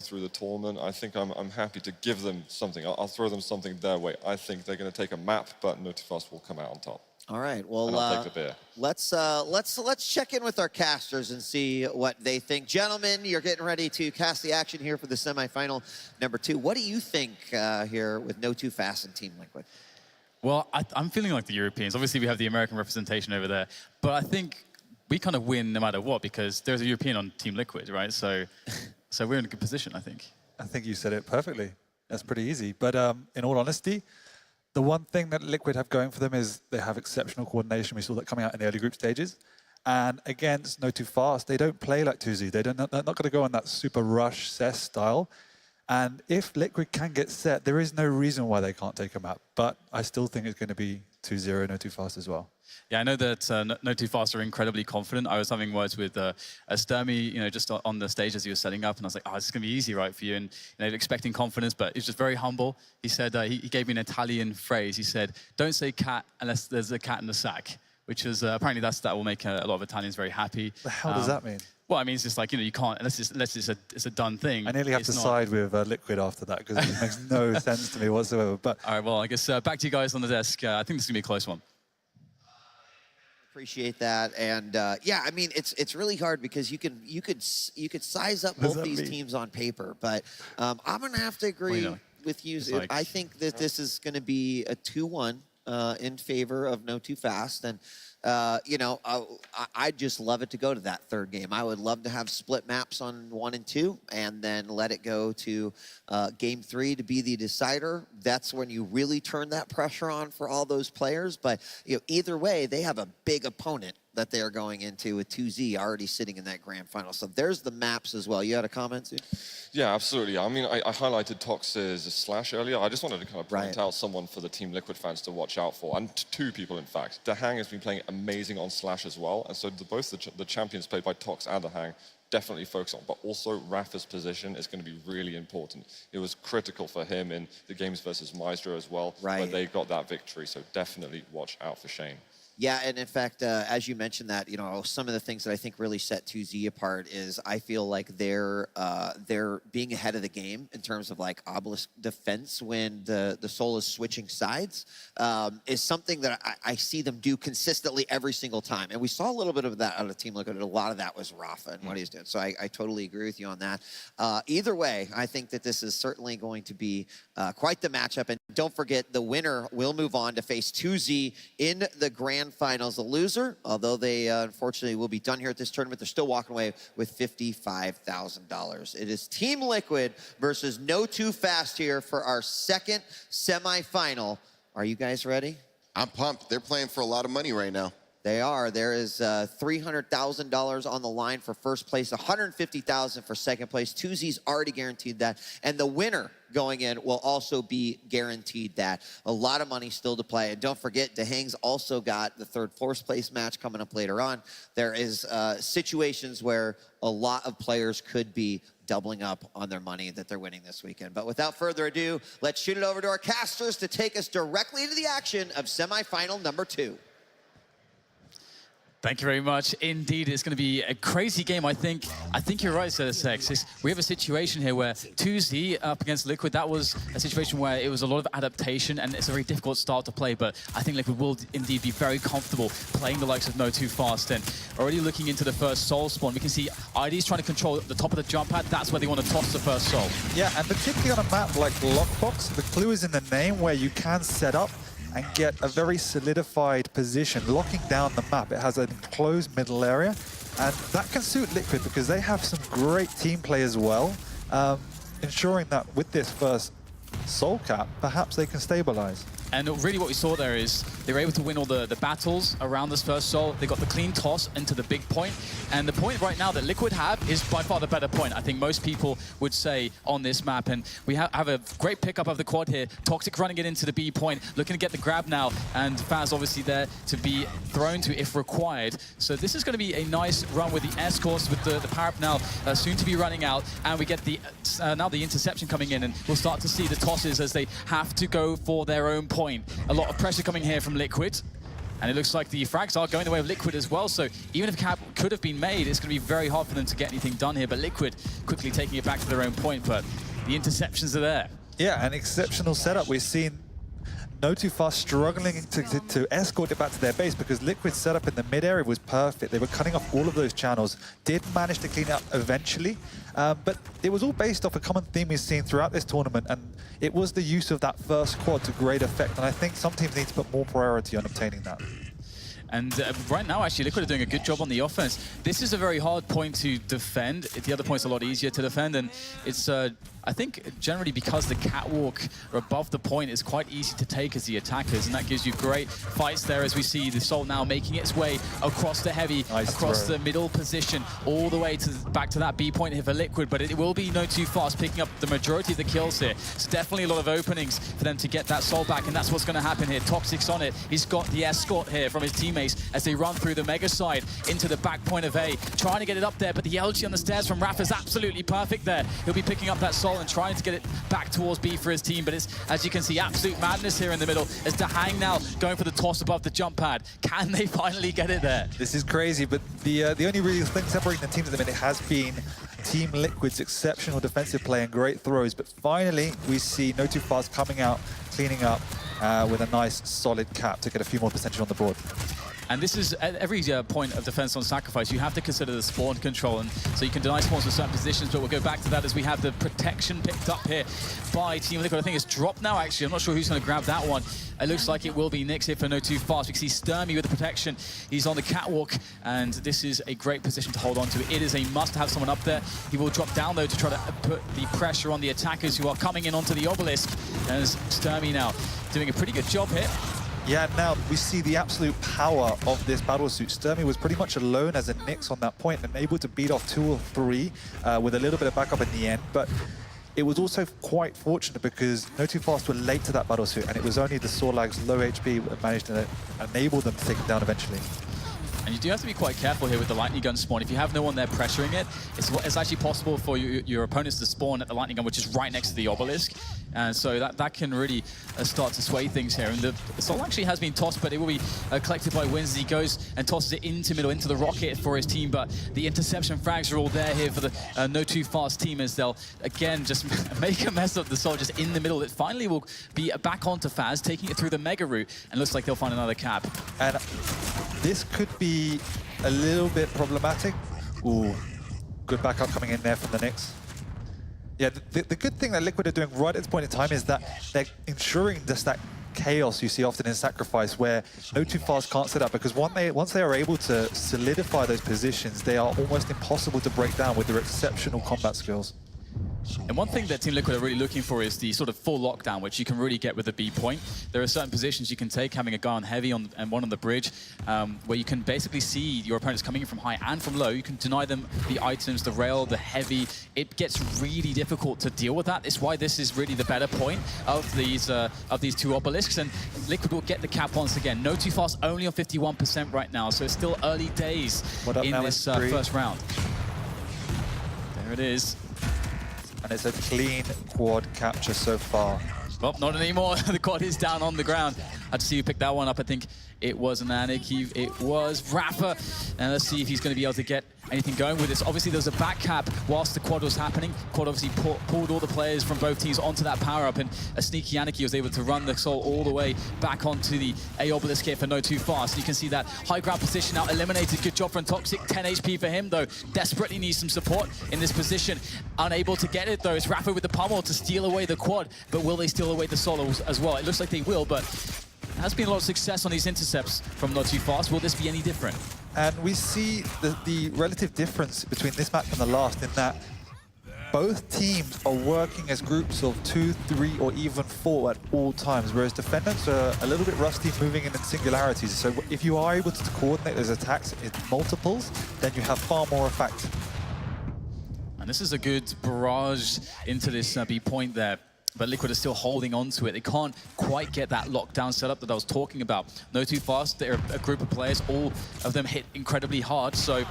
through the tournament. I think I'm happy to give them something. I'll throw them something their way. I think they're going to take a map, but notofast will come out on top. All right, well, and I'll take the beer. Let's check in with our casters and see what they think. Gentlemen, you're getting ready to cast the action here for the semifinal number 2. What do you think here with notofast and Team Liquid? Well, I'm feeling like the Europeans. Obviously, we have the American representation over there, but I think we kind of win no matter what because there's a European on Team Liquid, right? So we're in a good position, I think. I think you said it perfectly. That's pretty easy. But in all honesty, the one thing that Liquid have going for them is they have exceptional coordination. We saw that coming out in the early group stages. And against notofast, they don't play like 2Z. They're not going to go on that super rush CES style. And if Liquid can get set, there is no reason why they can't take a map. But I still think it's going to be 2-0 notofast as well. Yeah, I know that notofast are incredibly confident. I was having words with Sturmy, just on the stage as he was setting up, and I was like, oh, this is going to be easy, right, for you? And expecting confidence, but he's just very humble. He said, he gave me an Italian phrase. He said, don't say cat unless there's a cat in the sack, which is apparently that will make a lot of Italians very happy. The hell does that mean? Well, I mean, it's just like, you can't, unless it's a done thing. I nearly have to side with Liquid after that because it makes no sense to me whatsoever. But all right, well, I guess back to you guys on the desk. I think this is going to be a close one. Appreciate that, and yeah, I mean it's really hard because you could size up both these teams on paper, but I'm gonna have to agree with you. I think that this is gonna be a 2-1 in favor of notofast, and I'd just love it to go to that third game. I would love to have split maps on 1 and 2, and then let it go to game 3 to be the decider. That's when you really turn that pressure on for all those players. But either way, they have a big opponent that they are going into with 2Z already sitting in that grand final. So there's the maps as well. You had a comment, Sue? Yeah, absolutely. I mean, I highlighted Tox's Slash earlier. I just wanted to kind of point out someone for the Team Liquid fans to watch out for, and 2 people, in fact. Dahang has been playing amazing on Slash as well, and so both the champions played by Tox and Dahang definitely focus on, but also Rafa's position is going to be really important. It was critical for him in the games versus Maestro as well, where they got that victory, so definitely watch out for Shane. Yeah, and in fact, as you mentioned that, some of the things that I think really set 2Z apart is I feel like they're being ahead of the game in terms of like obelisk defense when the Soul is switching sides is something that I see them do consistently every single time. And we saw a little bit of that out of Team Liquid. A lot of that was Rafa and what he's doing. So I totally agree with you on that. Either way, I think that this is certainly going to be quite the matchup. And don't forget, the winner will move on to face 2Z in the grand finals. The loser, although they unfortunately will be done here at this tournament, they're still walking away with $55,000. It is Team Liquid versus notofast here for our second semifinal. Are you guys ready? I'm pumped. They're playing for a lot of money right now. They are. There is $300,000 on the line for first place, $150,000 for second place. 2Z's already guaranteed that. And the winner going in will also be guaranteed that. A lot of money still to play. And don't forget, Dahang's also got the third fourth place match coming up later on. There is situations where a lot of players could be doubling up on their money that they're winning this weekend. But without further ado, let's shoot it over to our casters to take us directly into the action of semifinal number 2. Thank you very much. Indeed, it's going to be a crazy game. I think you're right, Sex. We have a situation here where 2Z up against Liquid. That was a situation where it was a lot of adaptation, and it's a very difficult start to play. But I think Liquid will indeed be very comfortable playing the likes of notofast. And already looking into the first Soul spawn, we can see ID's trying to control the top of the jump pad. That's where they want to toss the first Soul. Yeah, and particularly on a map like Lockbox, the clue is in the name where you can set up and get a very solidified position, locking down the map. It has an enclosed middle area, and that can suit Liquid because they have some great team play as well, ensuring that with this first Soul cap, perhaps they can stabilize. And really what we saw there is they were able to win all the battles around this first Soul. They got the clean toss into the big point. And the point right now that Liquid have is by far the better point, I think most people would say, on this map. And we have a great pickup of the quad here. Toxic running it into the B point, looking to get the grab now. And Faz obviously there to be thrown to if required. So this is going to be a nice run with the S-course, with the power up now soon to be running out. And we get the now the interception coming in, and we'll start to see the tosses as they have to go for their own point. A lot of pressure coming here from Liquid. And it looks like the frags are going the way of Liquid as well, so even if cap could have been made, it's going to be very hard for them to get anything done here. But Liquid quickly taking it back to their own point, but the interceptions are there. Yeah, an exceptional setup. We've seen notofast struggling to escort it back to their base because Liquid's setup in the mid area was perfect. They were cutting off all of those channels, did manage to clean it up eventually, but it was all based off a common theme we've seen throughout this tournament, and it was the use of that first quad to great effect, and I think some teams need to put more priority on obtaining that. And right now, actually, Liquid are doing a good job on the offense. This is a very hard point to defend. The other point's a lot easier to defend, and it's, I think, generally because the catwalk or above the point is quite easy to take as the attackers, and that gives you great fights there as we see the Soul now making its way across the heavy, across the middle position, all the way to back to that B point here for Liquid, but it will be notofast picking up the majority of the kills here. It's definitely a lot of openings for them to get that Soul back, and that's what's going to happen here. Toxic's on it. He's got the escort here from his teammates as they run through the mega side into the back point of A, trying to get it up there, but the LG on the stairs from Rafa's absolutely perfect there. He'll be picking up that Soul and trying to get it back towards B for his team, but it's, as you can see, absolute madness here in the middle as Dahang now going for the toss above the jump pad. Can they finally get it there? This is crazy, but the only real thing separating the teams at the minute has been Team Liquid's exceptional defensive play and great throws, but finally we see notofast coming out, cleaning up with a nice solid cap to get a few more percentage on the board. And this is, at every point of defense on sacrifice, you have to consider the spawn control, and so you can deny spawns in certain positions, but we'll go back to that as we have the protection picked up here by Team Liquid. I think it's dropped now, actually. I'm not sure who's going to grab that one. It looks like it will be Nyx here for notofast. We can see Sturmy with the protection. He's on the catwalk, and this is a great position to hold on to. It is a must to have someone up there. He will drop down, though, to try to put the pressure on the attackers who are coming in onto the obelisk, as Sturmy now doing a pretty good job here. Yeah, now we see the absolute power of this battlesuit. Sturmy was pretty much alone as a Nyx on that point and able to beat off 2 or 3 with a little bit of backup in the end. But it was also quite fortunate because notofast were late to that battlesuit, and it was only the Sorlag's low HP that managed to enable them to take it down eventually. And you do have to be quite careful here with the lightning gun spawn. If you have no one there pressuring it, it's actually possible for your opponents to spawn at the lightning gun, which is right next to the obelisk. And so that can really start to sway things here. And the Soul actually has been tossed, but it will be collected by Wins as he goes and tosses it into middle, into the rocket for his team. But the interception frags are all there here for the notofast team as they'll, again, just make a mess of the Soul just in the middle. It finally will be back onto Faz, taking it through the mega route, and looks like they'll find another cap. And this could be a little bit problematic. Ooh, good backup coming in there from the Nyx. Yeah, the good thing that Liquid are doing right at this point in time is that they're ensuring just that chaos you see often in Sacrifice where notofast can't set up, because once they are able to solidify those positions, they are almost impossible to break down with their exceptional combat skills. And one thing that Team Liquid are really looking for is the sort of full lockdown, which you can really get with the B point. There are certain positions you can take, having a guy on heavy and one on the bridge, where you can basically see your opponents coming in from high and from low. You can deny them the items, the rail, the heavy. It gets really difficult to deal with that. It's why this is really the better point of these 2 obelisks. And Liquid will get the cap once again. notofast only on 51% right now, so it's still early days in this first round. There it is. And it's a clean quad capture so far. Well, not anymore. The quad is down on the ground. I had to see who picked that one up. I think it was Nanik. It was Rafa. And let's see if he's going to be able to get anything going with this. Obviously, there was a back cap whilst the quad was happening. Quad obviously pulled all the players from both teams onto that power-up, and a sneaky Aniki was able to run the Soul all the way back onto the A obelisk here for notofast. You can see that high ground position now eliminated. Good job from Toxic. 10 HP for him, though. Desperately needs some support in this position. Unable to get it, though. It's Rafa with the pummel to steal away the quad, but will they steal away the Soul as well? It looks like they will, but there has been a lot of success on these intercepts from notofast. Will this be any different? And we see the relative difference between this match and the last in that both teams are working as groups of 2, 3, or even 4 at all times, whereas defendants are a little bit rusty moving in singularities. So if you are able to coordinate those attacks in multiples, then you have far more effect. And this is a good barrage into this B point there. But Liquid are still holding on to it. They can't quite get that lockdown setup that I was talking about. notofast, they're a group of players. All of them hit incredibly hard. So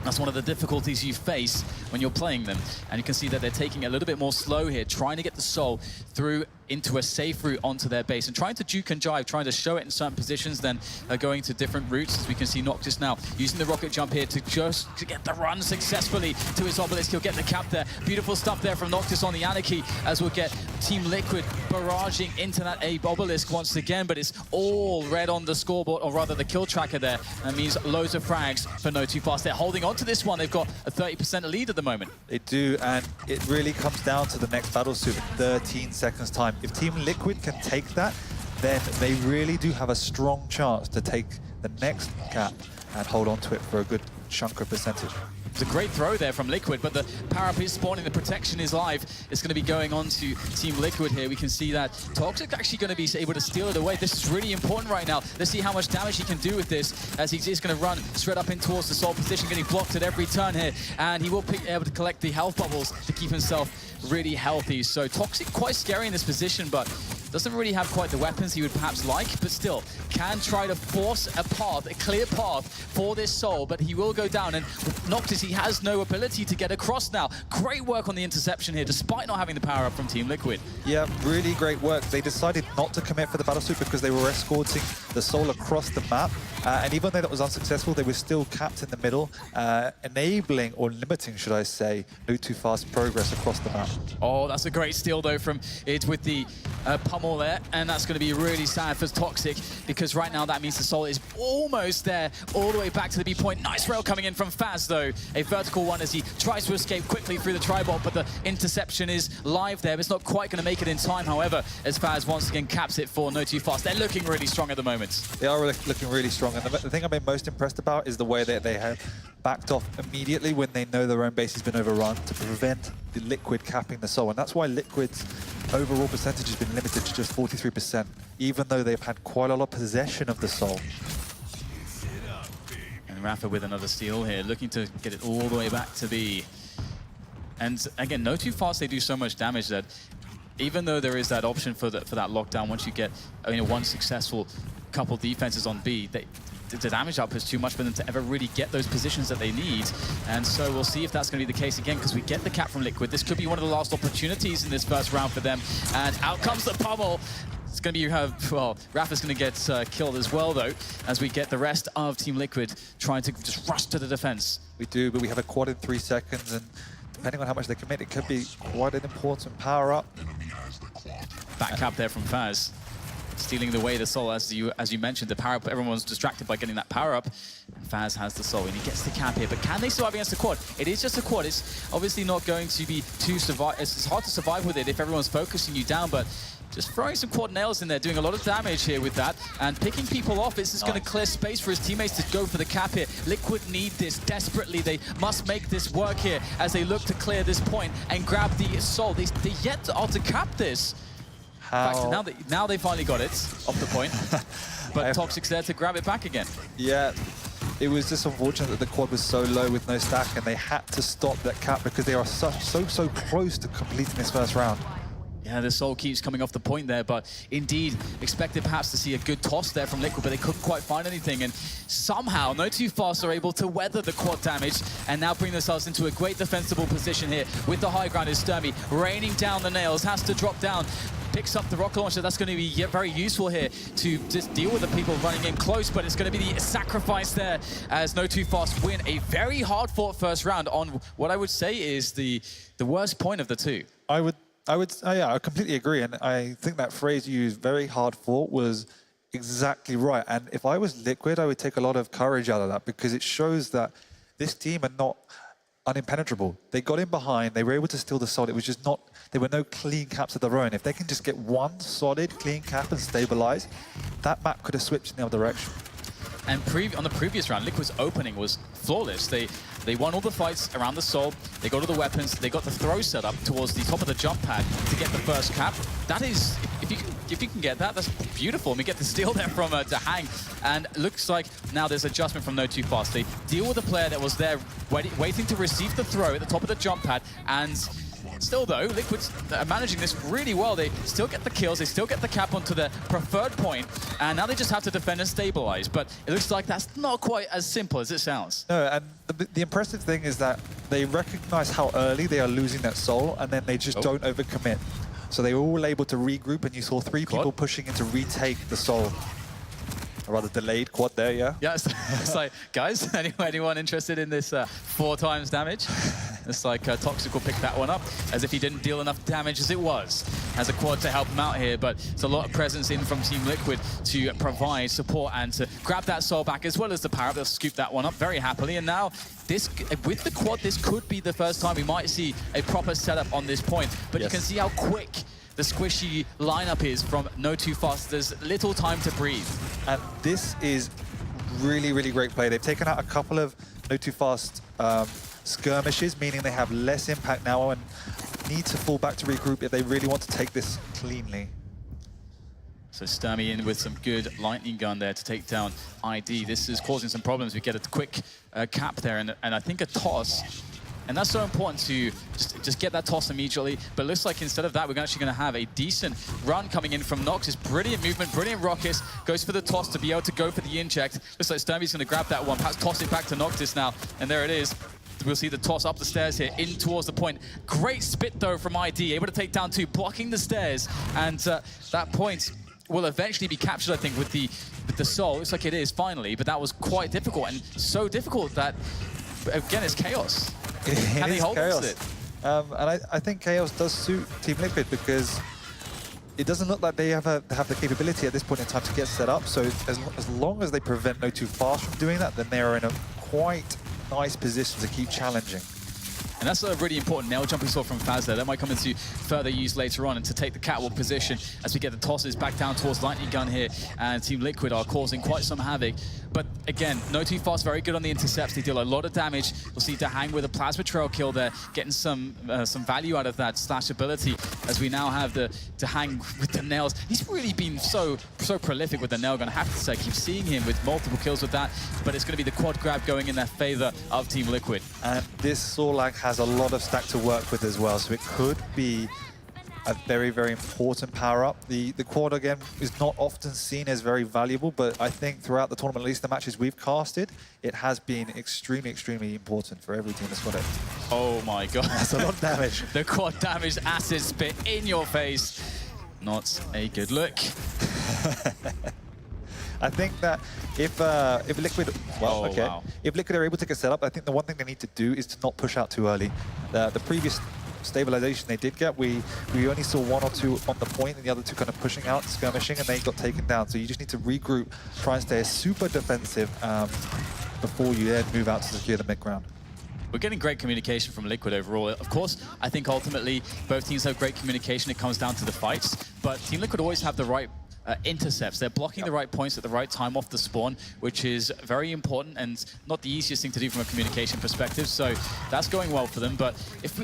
That's one of the difficulties you face when you're playing them. And you can see that they're taking it a little bit more slow here, trying to get the soul through into a safe route onto their base and trying to juke and jive, trying to show it in certain positions, then going to different routes. As we can see Noctis now using the rocket jump here to get the run successfully to his obelisk. He'll get the cap there. Beautiful stuff there from Noctis on the Anarchy, as we'll get Team Liquid barraging into that obelisk once again, but it's all red on the scoreboard, or rather the kill tracker there. That means loads of frags for notofast. They're holding on to this one. They've got a 30% lead at the moment. They do, and it really comes down to the next battle suit in 13 seconds time. If Team Liquid can take that, then they really do have a strong chance to take the next cap and hold on to it for a good chunk of percentage. It's a great throw there from Liquid, but the power-up is spawning, the protection is live. It's going to be going on to Team Liquid here. We can see that Toxic actually going to be able to steal it away. This is really important right now. Let's see how much damage he can do with this, as he's going to run straight up in towards the soul position, getting blocked at every turn here, and he will be able to collect the health bubbles to keep himself really healthy. So Toxic quite scary in this position, but doesn't really have quite the weapons he would perhaps like, but still can try to force a path, a clear path for this soul, but he will go down. And Noctis, he has no ability to get across now. Great work on the interception here, despite not having the power up from Team Liquid. Yeah, really great work. They decided not to commit for the battle suit because they were escorting the soul across the map. And even though that was unsuccessful, they were still capped in the middle, enabling, or limiting, should I say, notofast progress across the map. Oh, that's a great steal, though, from it with the pummel there. And that's going to be really sad for Toxic, because right now that means the soul is almost there, all the way back to the B point. Nice rail coming in from Faz, though. A vertical one as he tries to escape quickly through the tri-bot, but the interception is live there. But it's not quite going to make it in time, however, as Faz once again caps it for notofast. They're looking really strong at the moment. They are looking really strong. And the thing I've been most impressed about is the way that they have backed off immediately when they know their own base has been overrun to prevent the Liquid capping the soul. And that's why Liquid's overall percentage has been limited to just 43%, even though they've had quite a lot of possession of the soul. And Rafa with another steal here, looking to get it all the way back to B. And again, notofast, they do so much damage that even though there is that option for that lockdown, once you get one successful couple defenses on B, the damage output is too much for them to ever really get those positions that they need. And so we'll see if that's going to be the case again, because we get the cap from Liquid. This could be one of the last opportunities in this first round for them. And out comes the pummel. It's going to be, well, Rafa's going to get killed as well, though, as we get the rest of Team Liquid trying to just rush to the defense. We do, but we have a quad in 3 seconds, and depending on how much they commit, it could be quite an important power-up. Back cap there from Faz. Stealing away the soul, as you mentioned, the power-up. Everyone's distracted by getting that power-up. And Faz has the soul, and he gets the cap here. But can they survive against the quad? It is just a quad. It's obviously not going to be too it's hard to survive with it if everyone's focusing you down, but just throwing some quad nails in there, doing a lot of damage here with that, and picking people off. This is going to clear space for his teammates to go for the cap here. Liquid need this desperately. They must make this work here as they look to clear this point and grab the soul. They yet to cap this. In fact, now they finally got it off the point, but Toxic's there to grab it back again. Yeah, it was just unfortunate that the quad was so low with no stack, and they had to stop that cap because they are so close to completing this first round. Yeah, the soul keeps coming off the point there, but indeed expected perhaps to see a good toss there from Liquid, but they couldn't quite find anything. And somehow notofast are able to weather the quad damage and now bring themselves into a great defensible position here with the high ground. Is Sturmy raining down the nails, has to drop down, picks up the rocket launcher. That's going to be very useful here to just deal with the people running in close, but it's going to be the sacrifice there as notofast win a very hard-fought first round on what I would say is the worst point of the two. Yeah, I completely agree, and I think that phrase you used, very hard fought, was exactly right. And if I was Liquid, I would take a lot of courage out of that, because it shows that this team are not unimpenetrable. They got in behind, they were able to steal the soul. It was just not, there were no clean caps of their own. If they can just get one solid clean cap and stabilize, that map could have switched in the other direction. And on the previous round, Liquid's opening was flawless. They won all the fights around the soul. They got all the weapons. They got the throw set up towards the top of the jump pad to get the first cap. That is, if you can get that, that's beautiful. And we get the steal there from Dahang. And looks like now there's adjustment from notofast. They deal with a player that was there waiting to receive the throw at the top of the jump pad, and Still though, Liquid's managing this really well. They still get the kills, they still get the cap onto their preferred point, and now they just have to defend and stabilize. But it looks like that's not quite as simple as it sounds. No, and the impressive thing is that they recognize how early they are losing that soul, and then they just don't overcommit. So they were all able to regroup, and you saw 3 people pushing in to retake the soul. A rather delayed quad there, yeah? Yeah, it's like, guys, anyone interested in this 4 times damage? It's like Toxic will pick that one up, as if he didn't deal enough damage as it was. Has a quad to help him out here, but it's a lot of presence in from Team Liquid to provide support and to grab that soul back, as well as the power-up. They'll scoop that one up very happily, and now this, with the quad, this could be the first time we might see a proper setup on this point, but you can see how quick the squishy lineup is from notofast. There's little time to breathe. And this is really, really great play. They've taken out a couple of notofast skirmishes, meaning they have less impact now and need to fall back to regroup if they really want to take this cleanly. So Sturmy in with some good lightning gun there to take down ID. This is causing some problems. We get a quick cap there and I think a toss. And that's so important to just get that toss immediately. But it looks like instead of that, we're actually going to have a decent run coming in from Nox. It's brilliant movement, brilliant rockets. Goes for the toss to be able to go for the inject. Looks like Sturmy's going to grab that one, perhaps toss it back to Noctis now. And there it is. We'll see the toss up the stairs here, in towards the point. Great spit, though, from ID. Able to take down 2, blocking the stairs. And that point will eventually be captured, I think, with the soul. Looks like it is, finally. But that was quite difficult, and so difficult that, again, it's chaos. Can they hold it? And I think Chaos does suit Team Liquid because it doesn't look like they have the capability at this point in time to get set up. So as long as they prevent notofast from doing that, then they are in a quite nice position to keep challenging. And that's a really important nail jump we saw from Faz there. That might come into further use later on, and to take the catwalk position as we get the tosses back down towards Lightning Gun here. And Team Liquid are causing quite some havoc. But again, notofast very good on the intercepts. They deal a lot of damage. We'll see Dahang with a plasma trail kill there, getting some value out of that slash ability, as we now have the Dahang with the nails. He's really been so prolific with the nail gun. I have to say, I keep seeing him with multiple kills with that, but it's going to be the quad grab going in their favor of Team Liquid. And this Sorlag has a lot of stack to work with as well, so it could be a very, very important power-up. The quad, again, is not often seen as very valuable, but I think throughout the tournament, at least the matches we've casted, it has been extremely, extremely important for every team that's got it. Oh my god. That's a lot of damage. The quad damage acid spit in your face. Not a good look. I think that if Liquid, if Liquid are able to get set up, I think the one thing they need to do is to not push out too early. The previous stabilization they did get, we only saw 1 or 2 on the point and the other 2 kind of pushing out, skirmishing, and they got taken down. So you just need to regroup, try and stay super defensive before you then move out to secure the mid-ground. We're getting great communication from Liquid overall. Of course, I think ultimately both teams have great communication. It comes down to the fights, but Team Liquid always have the right intercepts. They're blocking the right points at the right time off the spawn, which is very important and not the easiest thing to do from a communication perspective. So that's going well for them. But if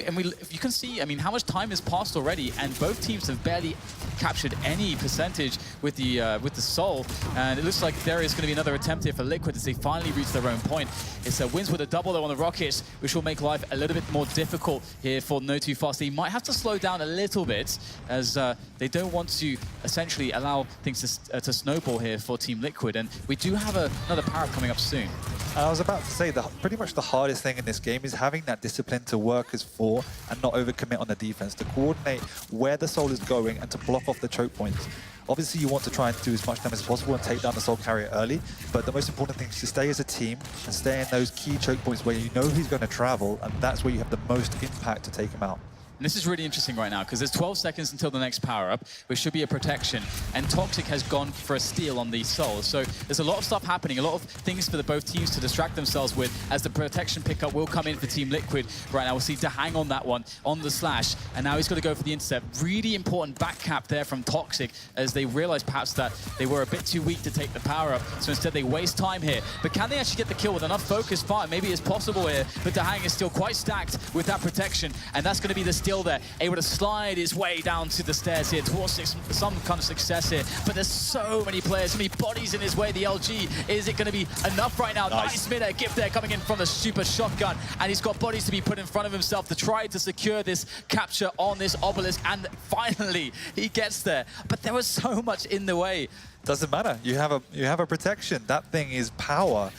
you can see, I mean, how much time has passed already, and both teams have barely captured any percentage with the soul. And it looks like there is going to be another attempt here for Liquid as they finally reach their own point. It's wins with a double though on the rockets, which will make life a little bit more difficult here for notofast. They might have to slow down a little bit as they don't want to essentially allow things to snowball here for Team Liquid, and we do have another power-up coming up soon. I was about to say that pretty much the hardest thing in this game is having that discipline to work as 4 and not overcommit on the defense, to coordinate where the soul is going and to block off the choke points. Obviously, you want to try and do as much damage as possible and take down the soul carrier early, but the most important thing is to stay as a team and stay in those key choke points where you know he's going to travel, and that's where you have the most impact to take him out. And this is really interesting right now because there's 12 seconds until the next power-up, which should be a protection. And Toxic has gone for a steal on these souls. So there's a lot of stuff happening, a lot of things for both teams to distract themselves with as the protection pickup will come in for Team Liquid right now. We'll see Dahang on that one, on the slash. And now he's got to go for the intercept. Really important back cap there from Toxic as they realize perhaps that they were a bit too weak to take the power-up. So instead they waste time here. But can they actually get the kill with enough focus fire? Maybe it's possible here. But Dahang is still quite stacked with that protection. And that's going to be the steal kill there. Able to slide his way down to the stairs here towards some kind of success here. But there's so many players, so many bodies in his way. The LG, is it going to be enough right now? Nice mid-air gift there coming in from the super shotgun. And he's got bodies to be put in front of himself to try to secure this capture on this obelisk. And finally, he gets there. But there was so much in the way. Doesn't matter. You have a protection. That thing is power.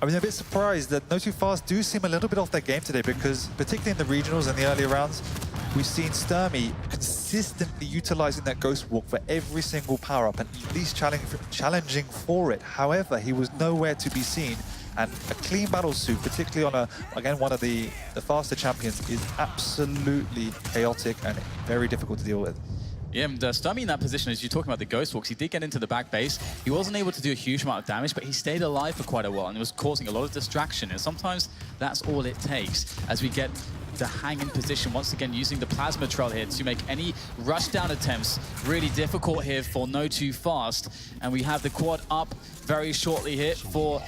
I mean, a bit surprised that notofast do seem a little bit off their game today because, particularly in the regionals and the earlier rounds, we've seen Sturmy consistently utilizing that Ghost Walk for every single power-up and at least challenging for it. However, he was nowhere to be seen. And a clean battle suit, particularly on again, one of the faster champions, is absolutely chaotic and very difficult to deal with. Yeah, and Sturmy in that position, as you're talking about the Ghost Walks, he did get into the back base. He wasn't able to do a huge amount of damage, but he stayed alive for quite a while, and it was causing a lot of distraction. And sometimes that's all it takes as we get the hang in position, once again using the plasma trail here to make any rush down attempts really difficult here for notofast. And we have the quad up very shortly here for...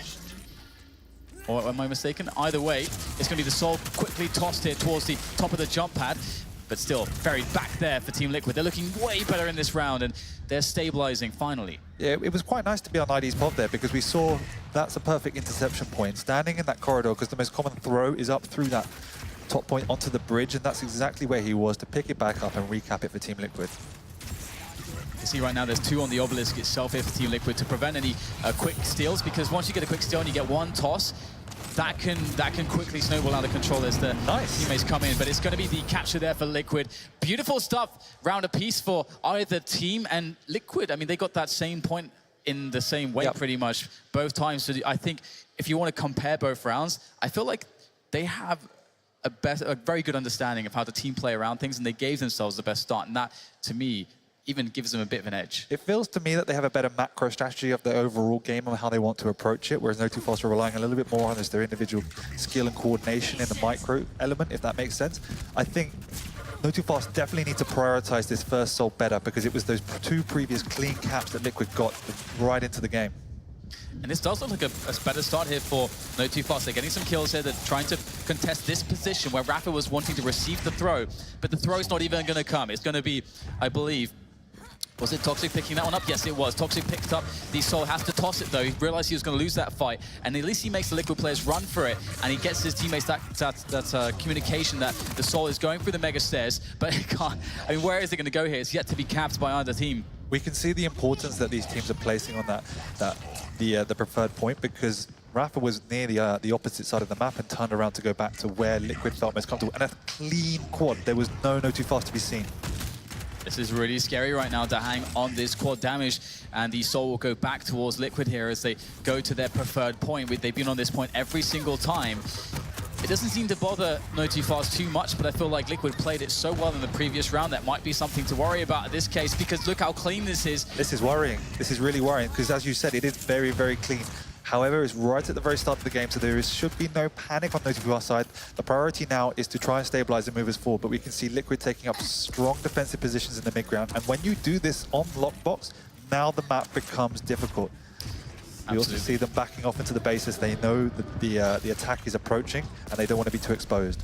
Or am I mistaken? Either way, it's going to be the Soul quickly tossed here towards the top of the jump pad. But still, very back there for Team Liquid. They're looking way better in this round, and they're stabilizing finally. Yeah, it was quite nice to be on ID's pod there because we saw that's a perfect interception point. Standing in that corridor, because the most common throw is up through that top point onto the bridge, and that's exactly where he was to pick it back up and recap it for Team Liquid. You see right now there's 2 on the obelisk itself here for Team Liquid to prevent any quick steals, because once you get a quick steal and you get one toss, that can quickly snowball out of control as the teammates come in. But it's going to be the capture there for Liquid. Beautiful stuff, round apiece for either team. And Liquid, I mean, they got that same point in the same way pretty much both times. So I think if you want to compare both rounds, I feel like they have a very good understanding of how to team play around things, and they gave themselves the best start. And that, to me, even gives them a bit of an edge. It feels to me that they have a better macro strategy of their overall game and how they want to approach it, whereas notofast are relying a little bit more on their individual skill and coordination in the micro element, if that makes sense. I think notofast definitely need to prioritize this first Soul better because it was those 2 previous clean caps that Liquid got right into the game. And this does look like a better start here for notofast. They're getting some kills here. They're trying to contest this position where Rafa was wanting to receive the throw, but the throw's not even going to come. It's going to be, I believe, was it Toxic picking that one up? Yes, it was. Toxic picked up the Soul, has to toss it though. He realized he was going to lose that fight, and at least he makes the Liquid players run for it, and he gets his teammates that communication that the Soul is going through the mega stairs, but it can't. I mean, where is it going to go here? It's yet to be capped by either team. We can see the importance that these teams are placing on the preferred point, because Rafa was near the opposite side of the map and turned around to go back to where Liquid felt most comfortable, and a clean quad. There was no notofast to be seen. This is really scary right now to hang on this quad damage, and the Soul will go back towards Liquid here as they go to their preferred point. They've been on this point every single time. It doesn't seem to bother notofast too much, but I feel like Liquid played it so well in the previous round that might be something to worry about in this case, because look how clean this is. This is worrying. This is really worrying, because as you said, it is very, very clean. However, it's right at the very start of the game, so there should be no panic on notofast's side. The priority now is to try and stabilize and move us forward, but we can see Liquid taking up strong defensive positions in the mid-ground. And when you do this on lockbox, now the map becomes difficult. We also see them backing off into the bases. They know that the attack is approaching, and they don't want to be too exposed.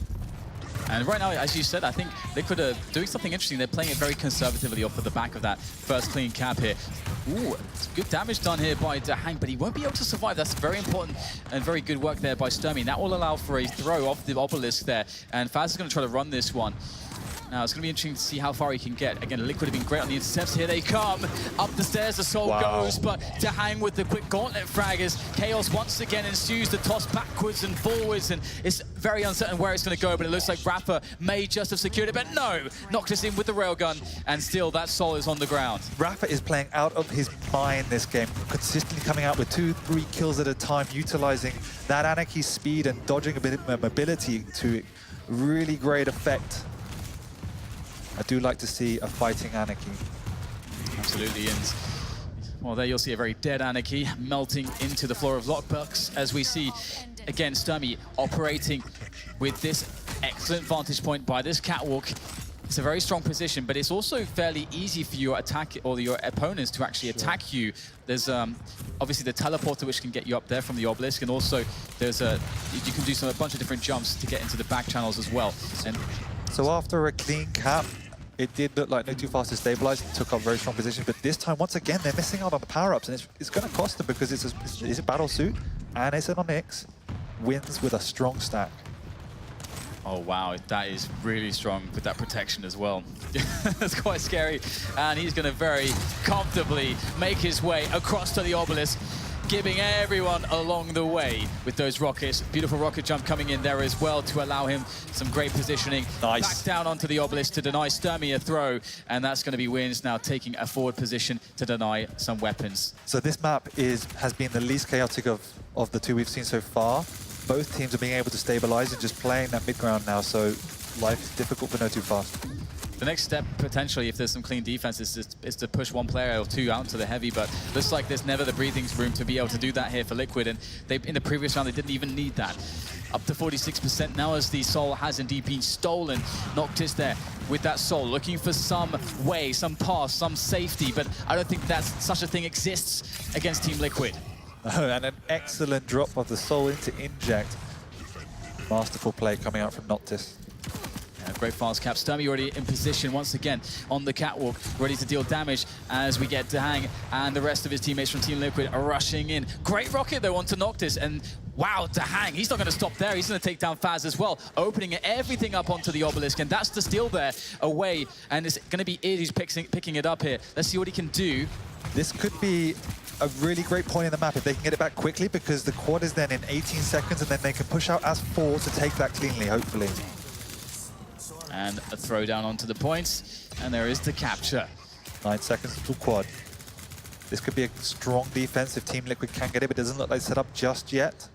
And right now, as you said, I think Liquid are doing something interesting. They're playing it very conservatively off of the back of that first clean cap here. Ooh, good damage done here by Dahang, but he won't be able to survive. That's very important and very good work there by Sturmy. And that will allow for a throw off the obelisk there. And Faz is going to try to run this one. Now, it's going to be interesting to see how far he can get. Again, Liquid have been great on the intercepts. Here they come. Up the stairs, the Soul goes, but Dahang with the quick gauntlet frag as chaos once again ensues. The toss backwards and forwards, and it's very uncertain where it's going to go, but it looks like Rafa may just have secured it, but no! Knocked us in with the railgun, and still that Soul is on the ground. Rafa is playing out of his mind this game, consistently coming out with 2-3 kills at a time, utilizing that Anarchy speed and dodging a bit of mobility to really great effect. I do like to see a fighting Anarchy. Absolutely, and well, there you'll see a very dead Anarchy melting into the floor of lockbox as we see, again, Sturmy operating with this excellent vantage point by this catwalk. It's a very strong position, but it's also fairly easy for your attack or your opponents to actually attack you. There's obviously the teleporter, which can get you up there from the obelisk, and also there's you can do a bunch of different jumps to get into the back channels as well. And So after a clean cap, it did look like notofast is stabilized and took up very strong position, but this time, once again, they're missing out on the power-ups, and it's going to cost them because it's a battle suit, and it's an Onyx, wins with a strong stack. Oh, wow, that is really strong with that protection as well. That's quite scary. And he's going to very comfortably make his way across to the obelisk, giving everyone along the way with those rockets. Beautiful rocket jump coming in there as well to allow him some great positioning. Nice. Back down onto the obelisk to deny Sturmy a throw. And that's going to be Wins now taking a forward position to deny some weapons. So this map has been the least chaotic of the two we've seen so far. Both teams are being able to stabilize and just playing that mid ground now, so life is difficult for notofast. The next step, potentially, if there's some clean defense, is to push one player or two out into the heavy, but looks like there's never the breathing room to be able to do that here for Liquid, and in the previous round, they didn't even need that. Up to 46% now as the Soul has indeed been stolen. Noctis there with that Soul, looking for some way, some pass, some safety, but I don't think that such a thing exists against Team Liquid. Oh, and an excellent drop of the Soul into Inject. Masterful play coming out from Noctis. Yeah, great fast cap. Sturmy already in position once again on the catwalk, ready to deal damage as we get Dahang and the rest of his teammates from Team Liquid are rushing in. Great rocket though onto Noctis, and wow, Dahang, he's not going to stop there. He's going to take down Faz as well, opening everything up onto the obelisk, and that's the steal there away, and it's going to be Id who's picking it up here. Let's see what he can do. This could be a really great point in the map if they can get it back quickly, because the quad is then in 18 seconds and then they can push out as 4 to take that cleanly, hopefully. And a throw down onto the points, and there is the capture. 9 seconds to quad. This could be a strong defense if Team Liquid can get it, but it doesn't look like set up just yet.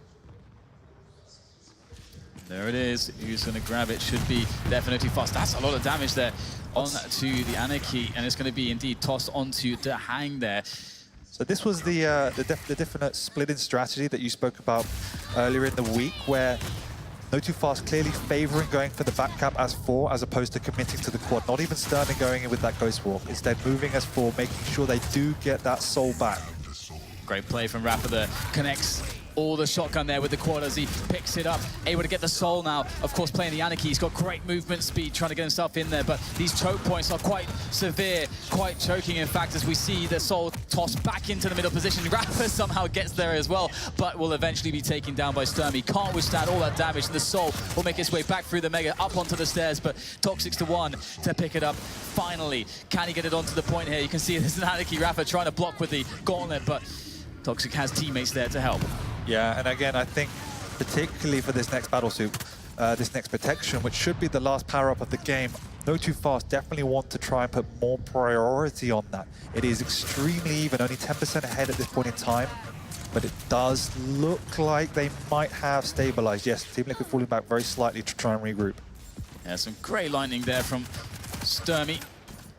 There it is. Who's going to grab it? Should be definitely fast. That's a lot of damage there onto the Anarchy, and it's going to be indeed tossed onto Dahang there. So this was the definite split in strategy that you spoke about earlier in the week, where notofast clearly favoring going for the back cap as 4 as opposed to committing to the quad. Not even Sterling going in with that Ghost Walk. Instead moving as 4, making sure they do get that Soul back. Great play from Rapper there. Connects all the shotgun there with the quad as he picks it up. Able to get the Soul now. Of course, playing the Anarchy. He's got great movement speed, trying to get himself in there, but these choke points are quite severe, quite choking, in fact, as we see the Soul tossed back into the middle position. Rapper somehow gets there as well, but will eventually be taken down by Sturmy. Can't withstand all that damage, and the Soul will make its way back through the Mega, up onto the stairs, but Toxic's the one to pick it up. Finally, can he get it onto the point here? You can see there's an Anarchy Rapper trying to block with the gauntlet, but Toxic has teammates there to help. Yeah, and again, I think particularly for this next battle suit, this next protection, which should be the last power-up of the game, notofast definitely want to try and put more priority on that. It is extremely even, only 10% ahead at this point in time, but it does look like they might have stabilized. Yes, Team Liquid falling back very slightly to try and regroup. Yeah, some great lightning there from Sturmy.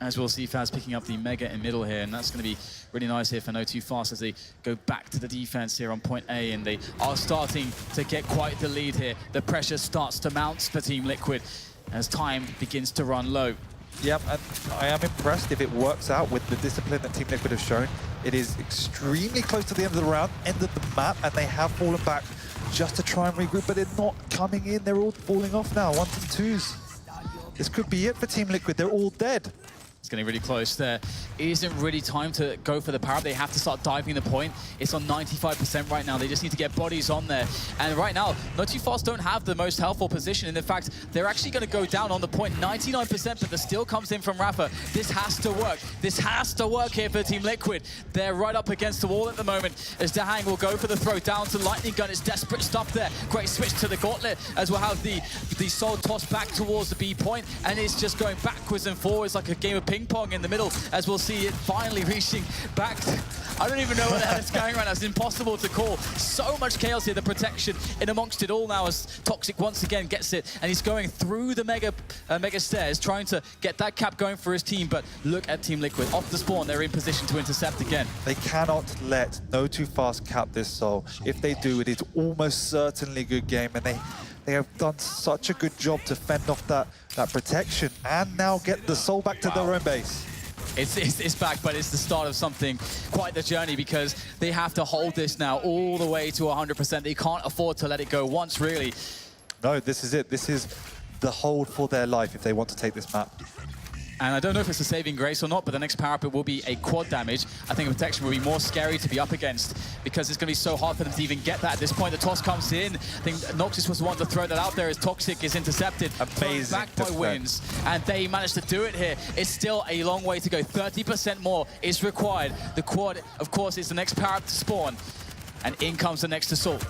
As we'll see, Faz picking up the Mega in middle here, and that's going to be really nice here for notofast as they go back to the defense here on point A, and they are starting to get quite the lead here. The pressure starts to mount for Team Liquid as time begins to run low. Yep, and I am impressed if it works out with the discipline that Team Liquid have shown. It is extremely close to the end of the round, end of the map, and they have fallen back just to try and regroup, but they're not coming in. They're all falling off now, 1s and 2s. This could be it for Team Liquid. They're all dead. It's getting really close there. It isn't really time to go for the power-up. They have to start diving the point. It's on 95% right now. They just need to get bodies on there. And right now, notofast don't have the most helpful position. And in fact, they're actually going to go down on the point 99%, but the steal comes in from Rafa. This has to work. This has to work here for Team Liquid. They're right up against the wall at the moment as Dahang will go for the throw down to Lightning Gun. It's desperate stuff there. Great switch to the Gauntlet as we'll have the Soul tossed back towards the B point. And it's just going backwards and forwards like a game of ping pong in the middle, as we'll see it finally reaching back. I don't even know where the hell it's going right now. It's impossible to call. So much chaos here, the protection in amongst it all now as Toxic once again gets it, and he's going through the mega stairs, trying to get that cap going for his team, but look at Team Liquid. Off the spawn, they're in position to intercept again. They cannot let notofast cap this Soul. If they do, it is almost certainly a good game, and they have done such a good job to fend off that protection and now get the Soul back to their own base. It's back, but it's the start of something, quite the journey, because they have to hold this now all the way to 100%. They can't afford to let it go once, really. No, this is it. This is the hold for their life if they want to take this map. And I don't know if it's a saving grace or not, but the next power up it will be a quad damage. I think protection will be more scary to be up against because it's going to be so hard for them to even get that at this point. The toss comes in. I think Noxus was the one to throw that out there as Toxic is intercepted. Amazing back by Wins. And they managed to do it here. It's still a long way to go. 30% more is required. The quad, of course, is the next power up to spawn. And in comes the next assault.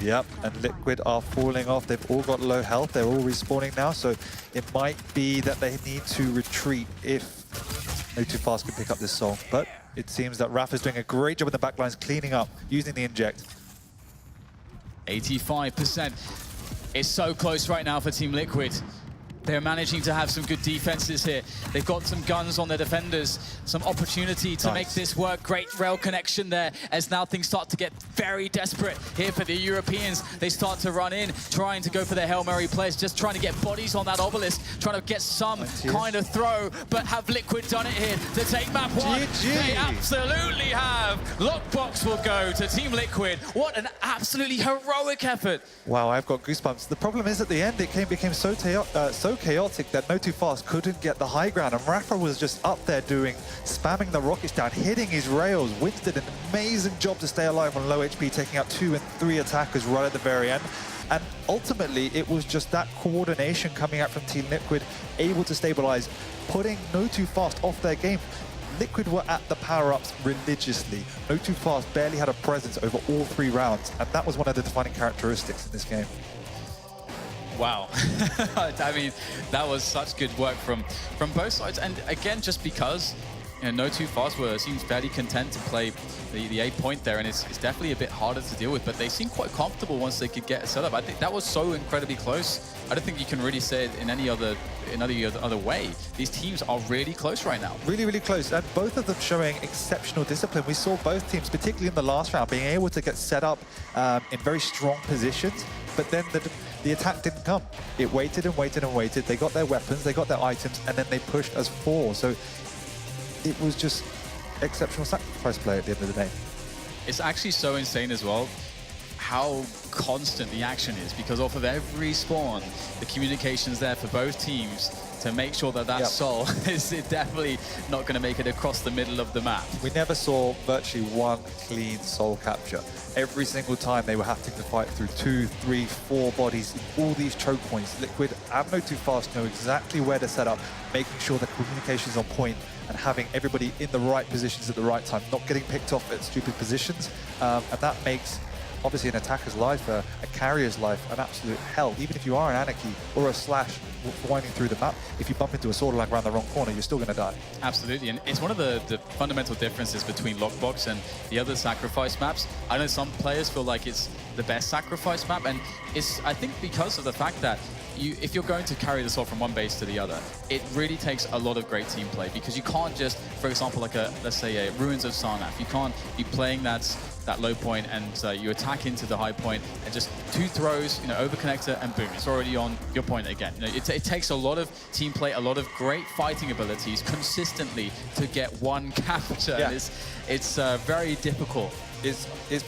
Yep, and Liquid are falling off. They've all got low health. They're all respawning now, so it might be that they need to retreat if notofast can pick up this song. But it seems that Raph is doing a great job in the backlines, cleaning up, using the inject. 85%. It's so close right now for Team Liquid. They're managing to have some good defenses here. They've got some guns on their defenders, some opportunity to make this work. Great rail connection there as now things start to get very desperate here for the Europeans. They start to run in, trying to go for their Hail Mary plays, just trying to get bodies on that obelisk, trying to get some kind of throw, but have Liquid done it here to take map one? They absolutely have. Lockbox will go to Team Liquid. What an absolutely heroic effort. Wow, I've got goosebumps. The problem is at the end, it became so chaotic that notofast couldn't get the high ground, and Rafa was just up there spamming the rockets down, hitting his rails. Wins did an amazing job to stay alive on low HP, taking out 2 and 3 attackers right at the very end. And ultimately, it was just that coordination coming out from Team Liquid, able to stabilize, putting notofast off their game. Liquid were at the power-ups religiously. notofast barely had a presence over all 3 rounds, and that was one of the defining characteristics in this game. Wow. I mean, that was such good work from both sides. And again, just because notofast seems fairly content to play the 8 point there, and it's definitely a bit harder to deal with, but they seem quite comfortable once they could get a setup. I think that was so incredibly close. I don't think you can really say it in any other way. These teams are really close right now. Really, really close, and both of them showing exceptional discipline. We saw both teams, particularly in the last round, being able to get set up in very strong positions, but then the attack didn't come. It waited and waited and waited. They got their weapons, they got their items, and then they pushed as 4. So it was just exceptional sacrifice play at the end of the day. It's actually so insane as well how constant the action is, because off of every spawn, the communication's there for both teams to make sure that soul is definitely not going to make it across the middle of the map. We never saw virtually one clean soul capture. Every single time they were having to fight through 2, 3, 4 bodies, all these choke points. Liquid and notofast know exactly where to set up, making sure the communication's on point and having everybody in the right positions at the right time, not getting picked off at stupid positions. And that makes, obviously, an attacker's life, a carrier's life, an absolute hell. Even if you are an Anarchy or a Slash winding through the map, if you bump into a sword lag around the wrong corner, you're still going to die. Absolutely, and it's one of the fundamental differences between Lockbox and the other sacrifice maps. I know some players feel like it's the best sacrifice map, and it's, I think, because of the fact that if you're going to carry the sword from one base to the other, it really takes a lot of great team play, because you can't just, for example, like let's say a Ruins of Sarnath, you can't be playing that low point and you attack into the high point and just 2 throws, over connector and boom, it's already on your point again. It takes a lot of team play, a lot of great fighting abilities consistently to get one capture. Yeah. It's very difficult. It's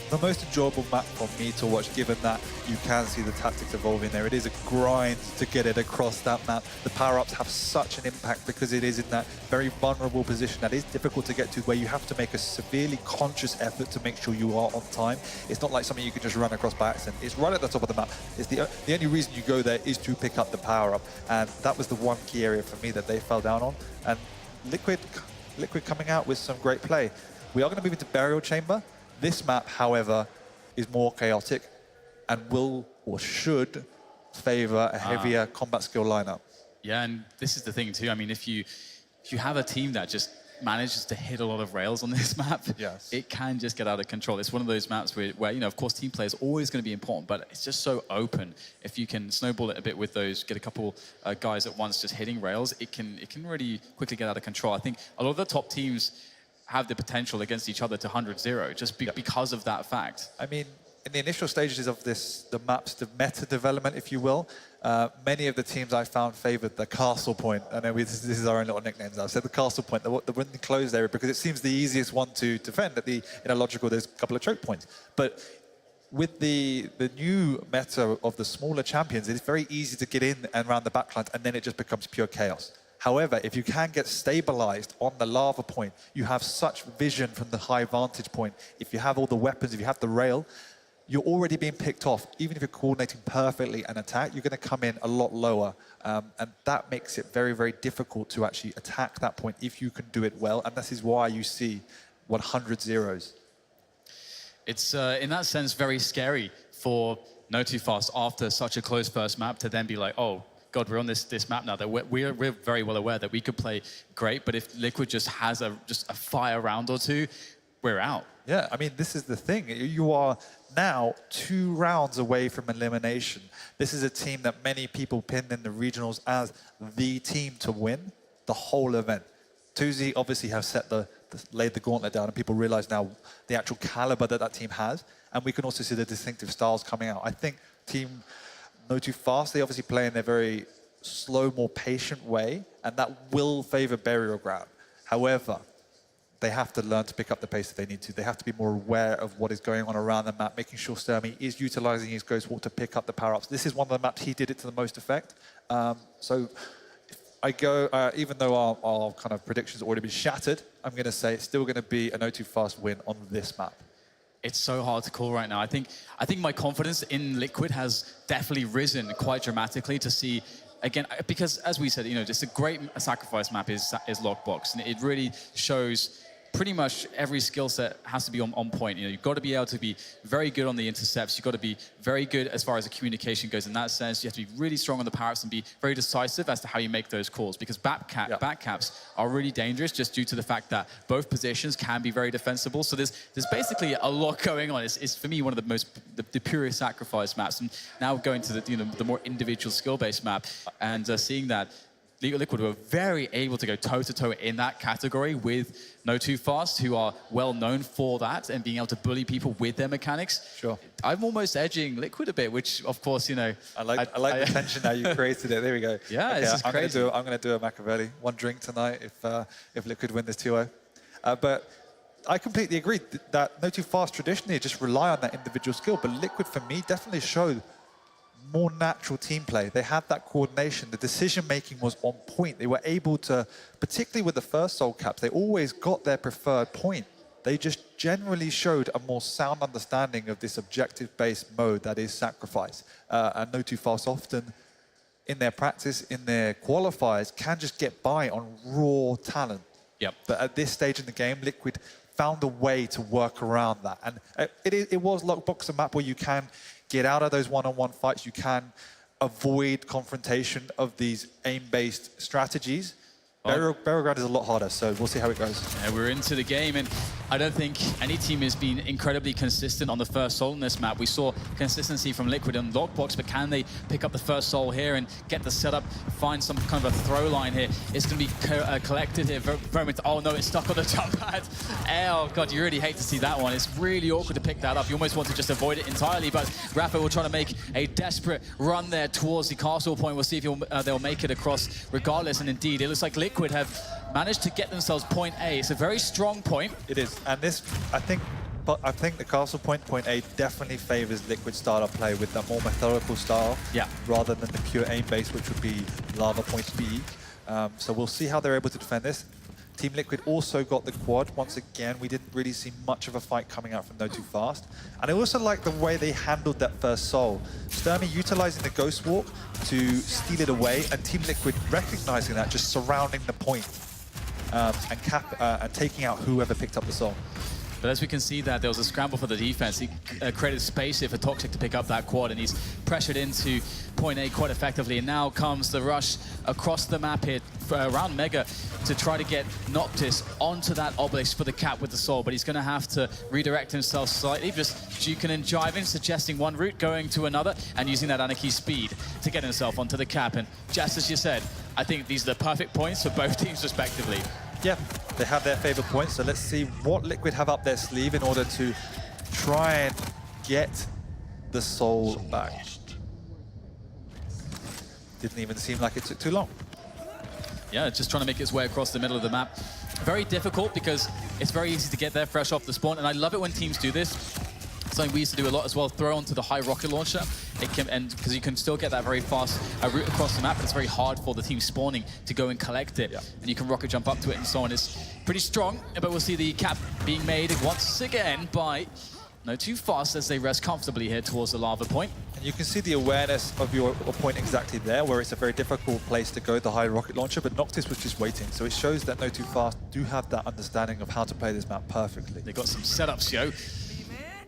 the most enjoyable map for me to watch, given that you can see the tactics evolving there. It is a grind to get it across that map. The power-ups have such an impact because it is in that very vulnerable position that is difficult to get to, where you have to make a severely conscious effort to make sure you are on time. It's not like something you can just run across by accident. It's right at the top of the map. It's the only reason you go there is to pick up the power-up, and that was the one key area for me that they fell down on. And Liquid coming out with some great play. We are going to move into Burial Chamber. This map, however, is more chaotic and will or should favor a heavier combat skill lineup. Yeah, and this is the thing too. I mean, if you have a team that just manages to hit a lot of rails on this map, it can just get out of control. It's one of those maps where of course, team play is always going to be important, but it's just so open. If you can snowball it a bit with those, get a couple guys at once just hitting rails, it can really quickly get out of control. I think a lot of the top teams have the potential against each other to 100-0 just because of that fact. I mean, in the initial stages of the map's meta development, if you will, many of the teams I found favored the castle point. I know this is our own little nicknames. I've said the castle point, the closed area, because it seems the easiest one to defend. In a logical, there's a couple of choke points. But with the new meta of the smaller champions, it's very easy to get in and around the backlines, and then it just becomes pure chaos. However, if you can get stabilized on the lava point, you have such vision from the high vantage point. If you have all the weapons, if you have the rail, you're already being picked off. Even if you're coordinating perfectly an attack, you're going to come in a lot lower. And that makes it very, very difficult to actually attack that point if you can do it well. And this is why you see 100 zeros. It's, in that sense, very scary for notofast after such a close first map to then be like, oh, God, we're on this map now that we're very well aware that we could play great, but if Liquid just has just a fire round or two, we're out. Yeah, I mean, this is the thing. You are now 2 rounds away from elimination. This is a team that many people pinned in the regionals as the team to win the whole event. 2Z obviously have laid the gauntlet down, and people realize now the actual caliber that team has, and we can also see the distinctive styles coming out. I think Team notofast, they obviously play in a very slow, more patient way, and that will favor burial ground. However, they have to learn to pick up the pace that they need to. They have to be more aware of what is going on around the map, making sure Sturmy is utilizing his Ghost Walk to pick up the power-ups. This is one of the maps he did it to the most effect. So I go, even though our kind of predictions have already been shattered, I'm going to say it's still going to be a notofast win on this map. It's so hard to call right now. I think my confidence in Liquid has definitely risen quite dramatically to see, again, because as we said, just a great sacrifice map is Lockbox, and it really shows pretty much every skill set has to be on point. You've got to be able to be very good on the intercepts. You've got to be very good as far as the communication goes in that sense. You have to be really strong on the power-ups and be very decisive as to how you make those calls, because backcaps are really dangerous just due to the fact that both positions can be very defensible. So there's basically a lot going on. It's for me one of the purest sacrifice maps. And now going to the more individual skill-based map and seeing that Liquid were very able to go toe-to-toe in that category with notofast, who are well known for that and being able to bully people with their mechanics. Sure. I'm almost edging Liquid a bit, which, of course, I like the tension now you created it. There we go. Yeah, okay, this is crazy. I'm going to do a Machiavelli. 1 drink tonight if Liquid win this 2-0. But I completely agree that notofast traditionally just rely on that individual skill, but Liquid, for me, definitely showed more natural team play. They had that coordination. The decision-making was on point. They were able to, particularly with the first Soul Caps, they always got their preferred point. They just generally showed a more sound understanding of this objective-based mode that is sacrifice. And notofast often, in their practice, in their qualifiers, can just get by on raw talent. Yep. But at this stage in the game, Liquid found a way to work around that. And it was Lockbox, a map where you can get out of those one-on-one fights. You can avoid confrontation of these aim-based strategies. Burial Ground is a lot harder, so we'll see how it goes. Yeah, we're into the game, and I don't think any team has been incredibly consistent on the first soul in this map. We saw consistency from Liquid and Lockbox, but can they pick up the first soul here and get the setup, find some kind of a throw line here? It's going to be collected here. Oh no, it's stuck on the jump pad. Oh God, you really hate to see that one. It's really awkward to pick that up. You almost want to just avoid it entirely, but Rafa will try to make a desperate run there towards the castle point. We'll see if they'll make it across regardless, and indeed, it looks like Liquid have managed to get themselves point A. It's a very strong point. It is, and this, I think the castle point A, definitely favors Liquid startup play with that more methodical style, rather than the pure aim base, which would be lava point B. So we'll see how they're able to defend this. Team Liquid also got the quad. Once again, we didn't really see much of a fight coming out from notofast. And I also like the way they handled that first soul. Sturmy utilizing the Ghost Walk to steal it away, and Team Liquid recognizing that, just surrounding the point and taking out whoever picked up the soul. But as we can see that there was a scramble for the defense. He created space here for Toxic to pick up that quad, and he's pressured into point A quite effectively. And now comes the rush across the map here around Mega to try to get Noctis onto that obelisk for the cap with the soul. But he's going to have to redirect himself slightly, just juking and jiving, suggesting one route, going to another, and using that Anarchy speed to get himself onto the cap. And just as you said, I think these are the perfect points for both teams respectively. Yeah, they have their favorite points, so let's see what Liquid have up their sleeve in order to try and get the soul back. Didn't even seem like it took too long. Yeah, just trying to make its way across the middle of the map. Very difficult because it's very easy to get there fresh off the spawn, and I love it when teams do this. something we used to do a lot as well, throw onto the high rocket launcher. It can, and because you can still get that very fast route across the map, but it's very hard for the team spawning to go and collect it. And you can rocket jump up to it and so on. It's pretty strong, but we'll see the cap being made once again by notofast as they rest comfortably here towards the lava point. And you can see the awareness of your point exactly there, where it's a very difficult place to go, the high rocket launcher, but Noctis was just waiting. So it shows that notofast do have that understanding of how to play this map perfectly. They got some setups, yo.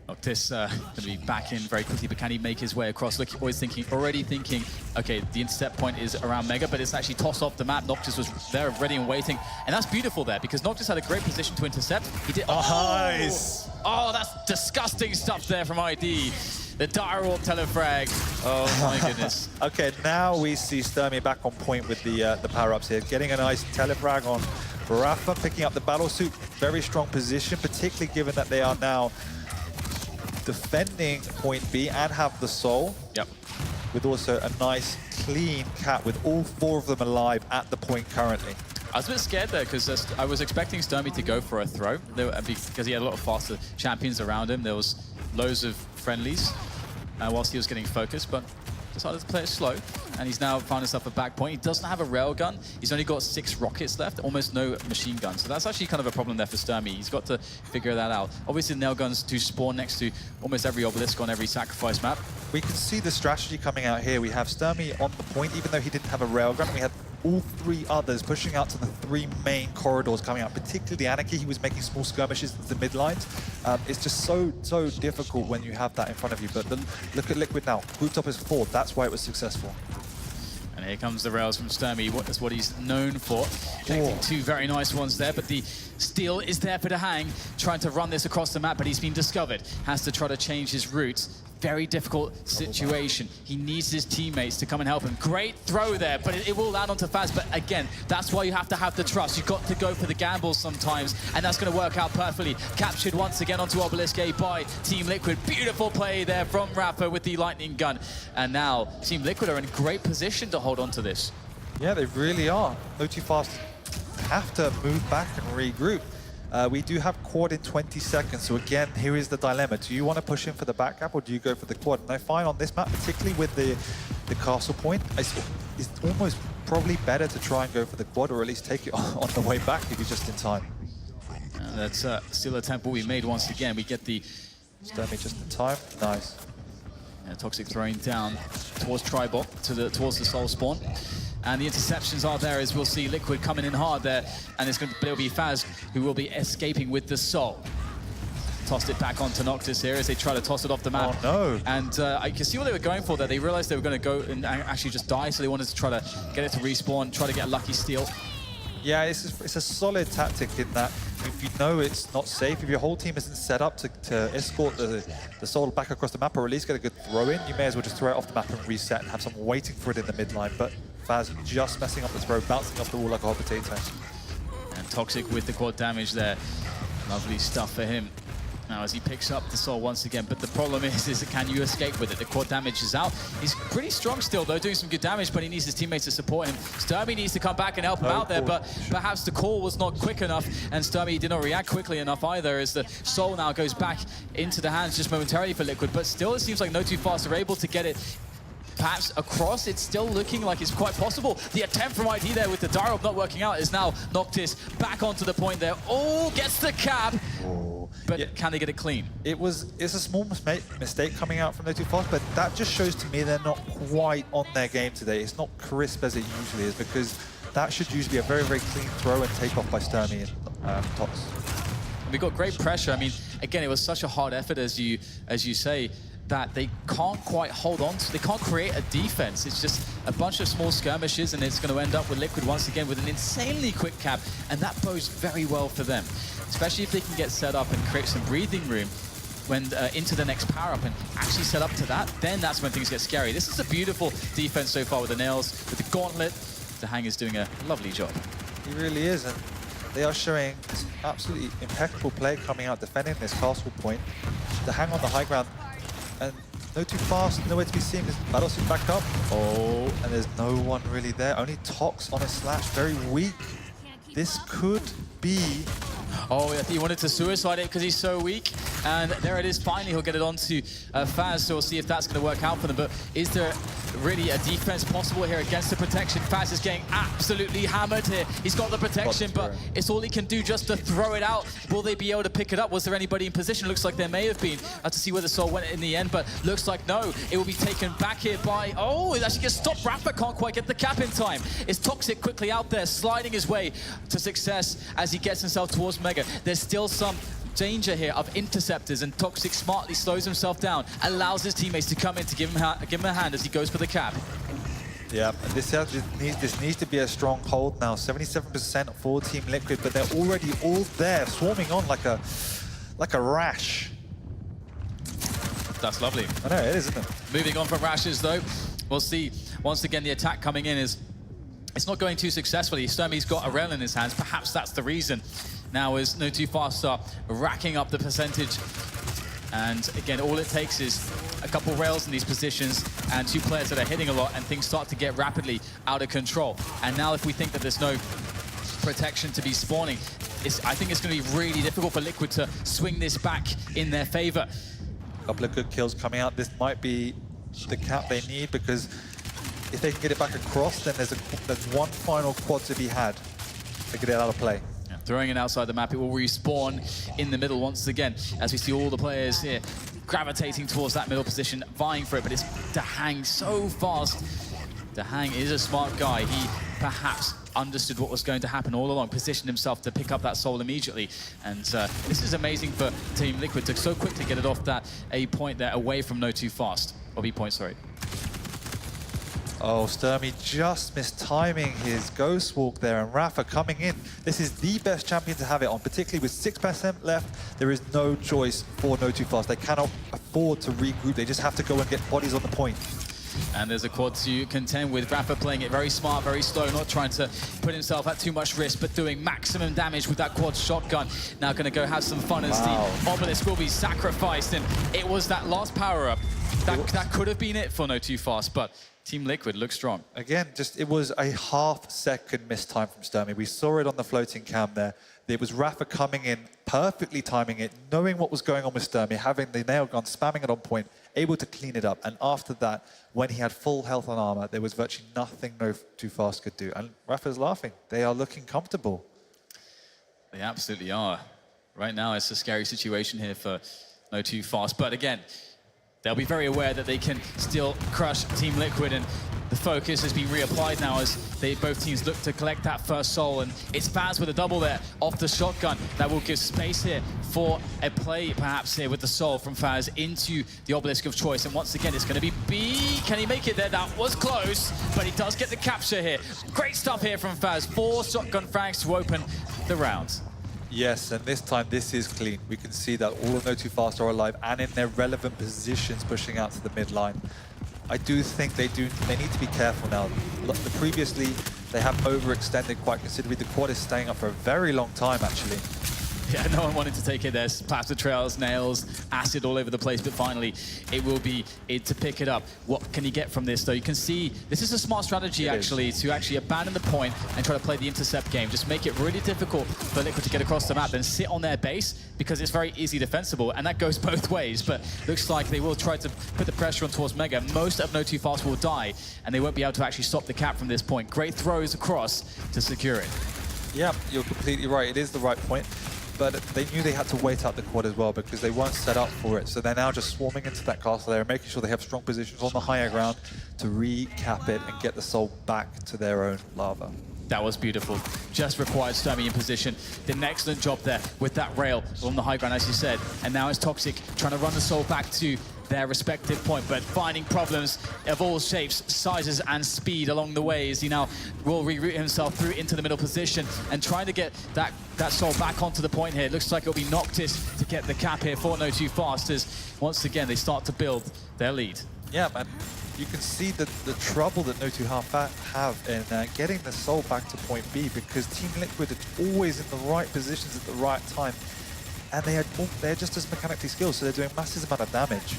Noctis going to be back in very quickly, but can he make his way across? Look, already thinking, okay, the intercept point is around Mega, but it's actually tossed off the map. Noctis was there ready and waiting. And that's beautiful there, because Noctis had a great position to intercept. He did. Nice! Oh, that's disgusting stuff there from ID. The dire orb telefrag. Oh my goodness. Okay, now we see Sturmy back on point with the power-ups here, getting a nice telefrag on Rafa, picking up the battle suit. Very strong position, particularly given that they are now defending point B and have the soul. Yep. With also a nice clean cap with all 4 of them alive at the point currently. I was a bit scared there because I was expecting Sturmy to go for a throw because he had a lot of faster champions around him. There was loads of friendlies whilst he was getting focused, but decided to play it slow, and he's now found himself a back point. He doesn't have a railgun. He's only got 6 rockets left, almost no machine gun. So that's actually kind of a problem there for Sturmy. He's got to figure that out. Obviously, the nail guns do spawn next to almost every obelisk on every sacrifice map. We can see the strategy coming out here. We have Sturmy on the point, even though he didn't have a railgun. We had all 3 others pushing out to the 3 main corridors coming out, particularly Anarchy. He was making small skirmishes into the mid lines. It's just so difficult when you have that in front of you. But look at Liquid now. Grouped up as 4. That's why it was successful. And here comes the rails from Sturmy. That's what he's known for. Connecting 2 very nice ones there, but the steal is there for the hang, trying to run this across the map, but he's been discovered. Has to try to change his route. Very difficult situation. He needs his teammates to come and help him. Great throw there, but it will land onto Faz. But again, that's why you have to have the trust. You've got to go for the gambles sometimes, and that's going to work out perfectly. Captured once again onto Obelisk A by Team Liquid. Beautiful play there from Rafa with the lightning gun. And now Team Liquid are in great position to hold on to this. Yeah, they really are. notofast have to move back and regroup. We do have quad in 20 seconds, so again, here is the dilemma. Do you want to push in for the back gap, or do you go for the quad? And I find on this map, particularly with the castle point, it's almost probably better to try and go for the quad, or at least take it on the way back if you're just in time. And that's still a tempo we made once again. We get the... Sturmy just in time. Nice. And Toxic throwing down towards Tribot, towards the soul spawn. And the interceptions are there, as we'll see Liquid coming in hard there. And it's going to be Faz who will be escaping with the soul. Tossed it back onto Noctis here as they try to toss it off the map. Oh, no. And I can see what they were going for there. They realized they were going to go and actually just die, so they wanted to try to get it to respawn, try to get a lucky steal. Yeah, it's a solid tactic in that if you know it's not safe, if your whole team isn't set up to escort the soul back across the map, or at least get a good throw in, you may as well just throw it off the map and reset and have someone waiting for it in the midline. But Faz just messing up the throw, bouncing off the wall like a hot potato. And Toxic with the quad damage there. Lovely stuff for him. Now as he picks up the soul once again, but the problem is can you escape with it? The quad damage is out. He's pretty strong still though, doing some good damage, but he needs his teammates to support him. Sturmy needs to come back and help him out there, but perhaps the call was not quick enough, and Sturmy did not react quickly enough either, as the soul now goes back into the hands just momentarily for Liquid, but still it seems like notofast are able to get it perhaps across. It's still looking like it's quite possible. The attempt from ID there with the dire orb not working out is now Noctis back onto the point there. Oh, gets the cap. But yeah, can they get it clean? It's a small mistake coming out from notofast, but that just shows to me they're not quite on their game today. It's not crisp as it usually is, because that should usually be a very, very clean throw and take off by Sturmy and Tox. We got great pressure. I mean, again, it was such a hard effort, as you say, that they can't quite hold on to. They can't create a defense. It's just a bunch of small skirmishes, and it's going to end up with Liquid once again with an insanely quick cap, and that bodes very well for them, especially if they can get set up and create some breathing room when into the next power-up and actually set up to that. Then that's when things get scary. This is a beautiful defense so far with the nails, with the gauntlet. The Hang is doing a lovely job. He really is, and they are showing absolutely impeccable play coming out defending this castle point. The Hang on the high ground, and notofast, nowhere to be seen. His battlesuit back up. Oh, and there's no one really there. Only Tox on a slash, very weak. This could be Oh, he wanted to suicide it because he's so weak. And there it is, finally he'll get it onto Faz, so we'll see if that's going to work out for them. But is there really a defense possible here against the protection? Faz is getting absolutely hammered here. He's got the protection, but it's all he can do just to throw it out. Will they be able to pick it up? Was there anybody in position? Looks like there may have been. To see where the soul went in the end, but looks like no. It will be taken back here by, oh, it actually gets stopped. Rafa can't quite get the cap in time. It's Toxic quickly out there, sliding his way to success as he gets himself towards Mega. There's still some danger here of interceptors, and Toxic smartly slows himself down, allows his teammates to come in to give him a hand as he goes for the cap. Yeah, and this needs to be a strong hold now. 77% for Team Liquid, but they're already all there, swarming on like a rash. That's lovely. I know, it is, isn't it? Moving on from rashes, though, we'll see once again the attack coming in is it's not going too successfully. Sturmy's got a rail in his hands. Perhaps that's the reason. Now as notofast are racking up the percentage. And again, all it takes is a couple rails in these positions and two players that are hitting a lot, and things start to get rapidly out of control. And now if we think that there's no protection to be spawning, I think it's going to be really difficult for Liquid to swing this back in their favor. A couple of good kills coming out. This might be the cap they need, because if they can get it back across, then there's one final quad to be had to get it out of play. Yeah, throwing it outside the map, it will respawn in the middle once again, as we see all the players here gravitating towards that middle position, vying for it, but it's Dahang so fast. Dahang is a smart guy. He perhaps understood what was going to happen all along, positioned himself to pick up that soul immediately. And this is amazing for Team Liquid to so quickly get it off that A point there, away from notofast. Or B point, sorry. Oh, Sturmy just missed timing his Ghost Walk there, and Rafa coming in. This is the best champion to have it on, particularly with 6% left. There is no choice for notofast. They cannot afford to regroup. They just have to go and get bodies on the point. And there's a quad to contend with. Rafa playing it very smart, very slow, not trying to put himself at too much risk, but doing maximum damage with that quad shotgun. Now going to go have some fun as the obelisk will be sacrificed, and it was that last power-up. That could have been it for notofast, but Team Liquid looks strong. Again, it was a half-second missed time from Sturmy. We saw it on the floating cam there. It was Rafa coming in, perfectly timing it, knowing what was going on with Sturmy, having the nail gun, spamming it on point, able to clean it up. And after that, when he had full health and armor, there was virtually nothing notofast could do. And Rafa's laughing. They are looking comfortable. They absolutely are. Right now, it's a scary situation here for notofast. But again, they'll be very aware that they can still crush Team Liquid, and the focus has been reapplied now as both teams look to collect that first soul. And it's Faz with a double there off the shotgun. That will give space here for a play, perhaps here with the soul from Faz into the obelisk of choice. And once again, it's going to be B. Can he make it there? That was close, but he does get the capture here. Great stuff here from Faz. 4 shotgun frags to open the round. Yes, and this time this is clean. We can see that all of notofast are alive and in their relevant positions, pushing out to the midline. I do think they need to be careful now. Previously, they have overextended quite considerably. The quad is staying up for a very long time, actually. Yeah, no one wanted to take it. There's plaster trails, nails, acid all over the place, but finally it will be it to pick it up. What can he get from this, though? You can see this is a smart strategy, to actually abandon the point and try to play the intercept game. Just make it really difficult for Liquid to get across the map, then sit on their base, because it's very easy defensible, and that goes both ways. But looks like they will try to put the pressure on towards Mega. Most of notofast will die, and they won't be able to actually stop the cap from this point. Great throws across to secure it. Yeah, you're completely right. It is the right point. But they knew they had to wait out the quad as well, because they weren't set up for it. So they're now just swarming into that castle area, making sure they have strong positions on the higher ground to recap it and get the soul back to their own lava. That was beautiful. Just required Sturmy in position. Did an excellent job there with that rail on the high ground, as you said. And now it's Toxic trying to run the soul back to their respective point, but finding problems of all shapes, sizes, and speed along the way as he now will reroute himself through into the middle position and trying to get that soul back onto the point here. It looks like it'll be Noctis to get the cap here for notofast, as once again they start to build their lead. Yeah, man. You can see the trouble that notofast have in getting the soul back to point B, because Team Liquid are always in the right positions at the right time, and they're just as mechanically skilled, so they're doing massive amount of damage.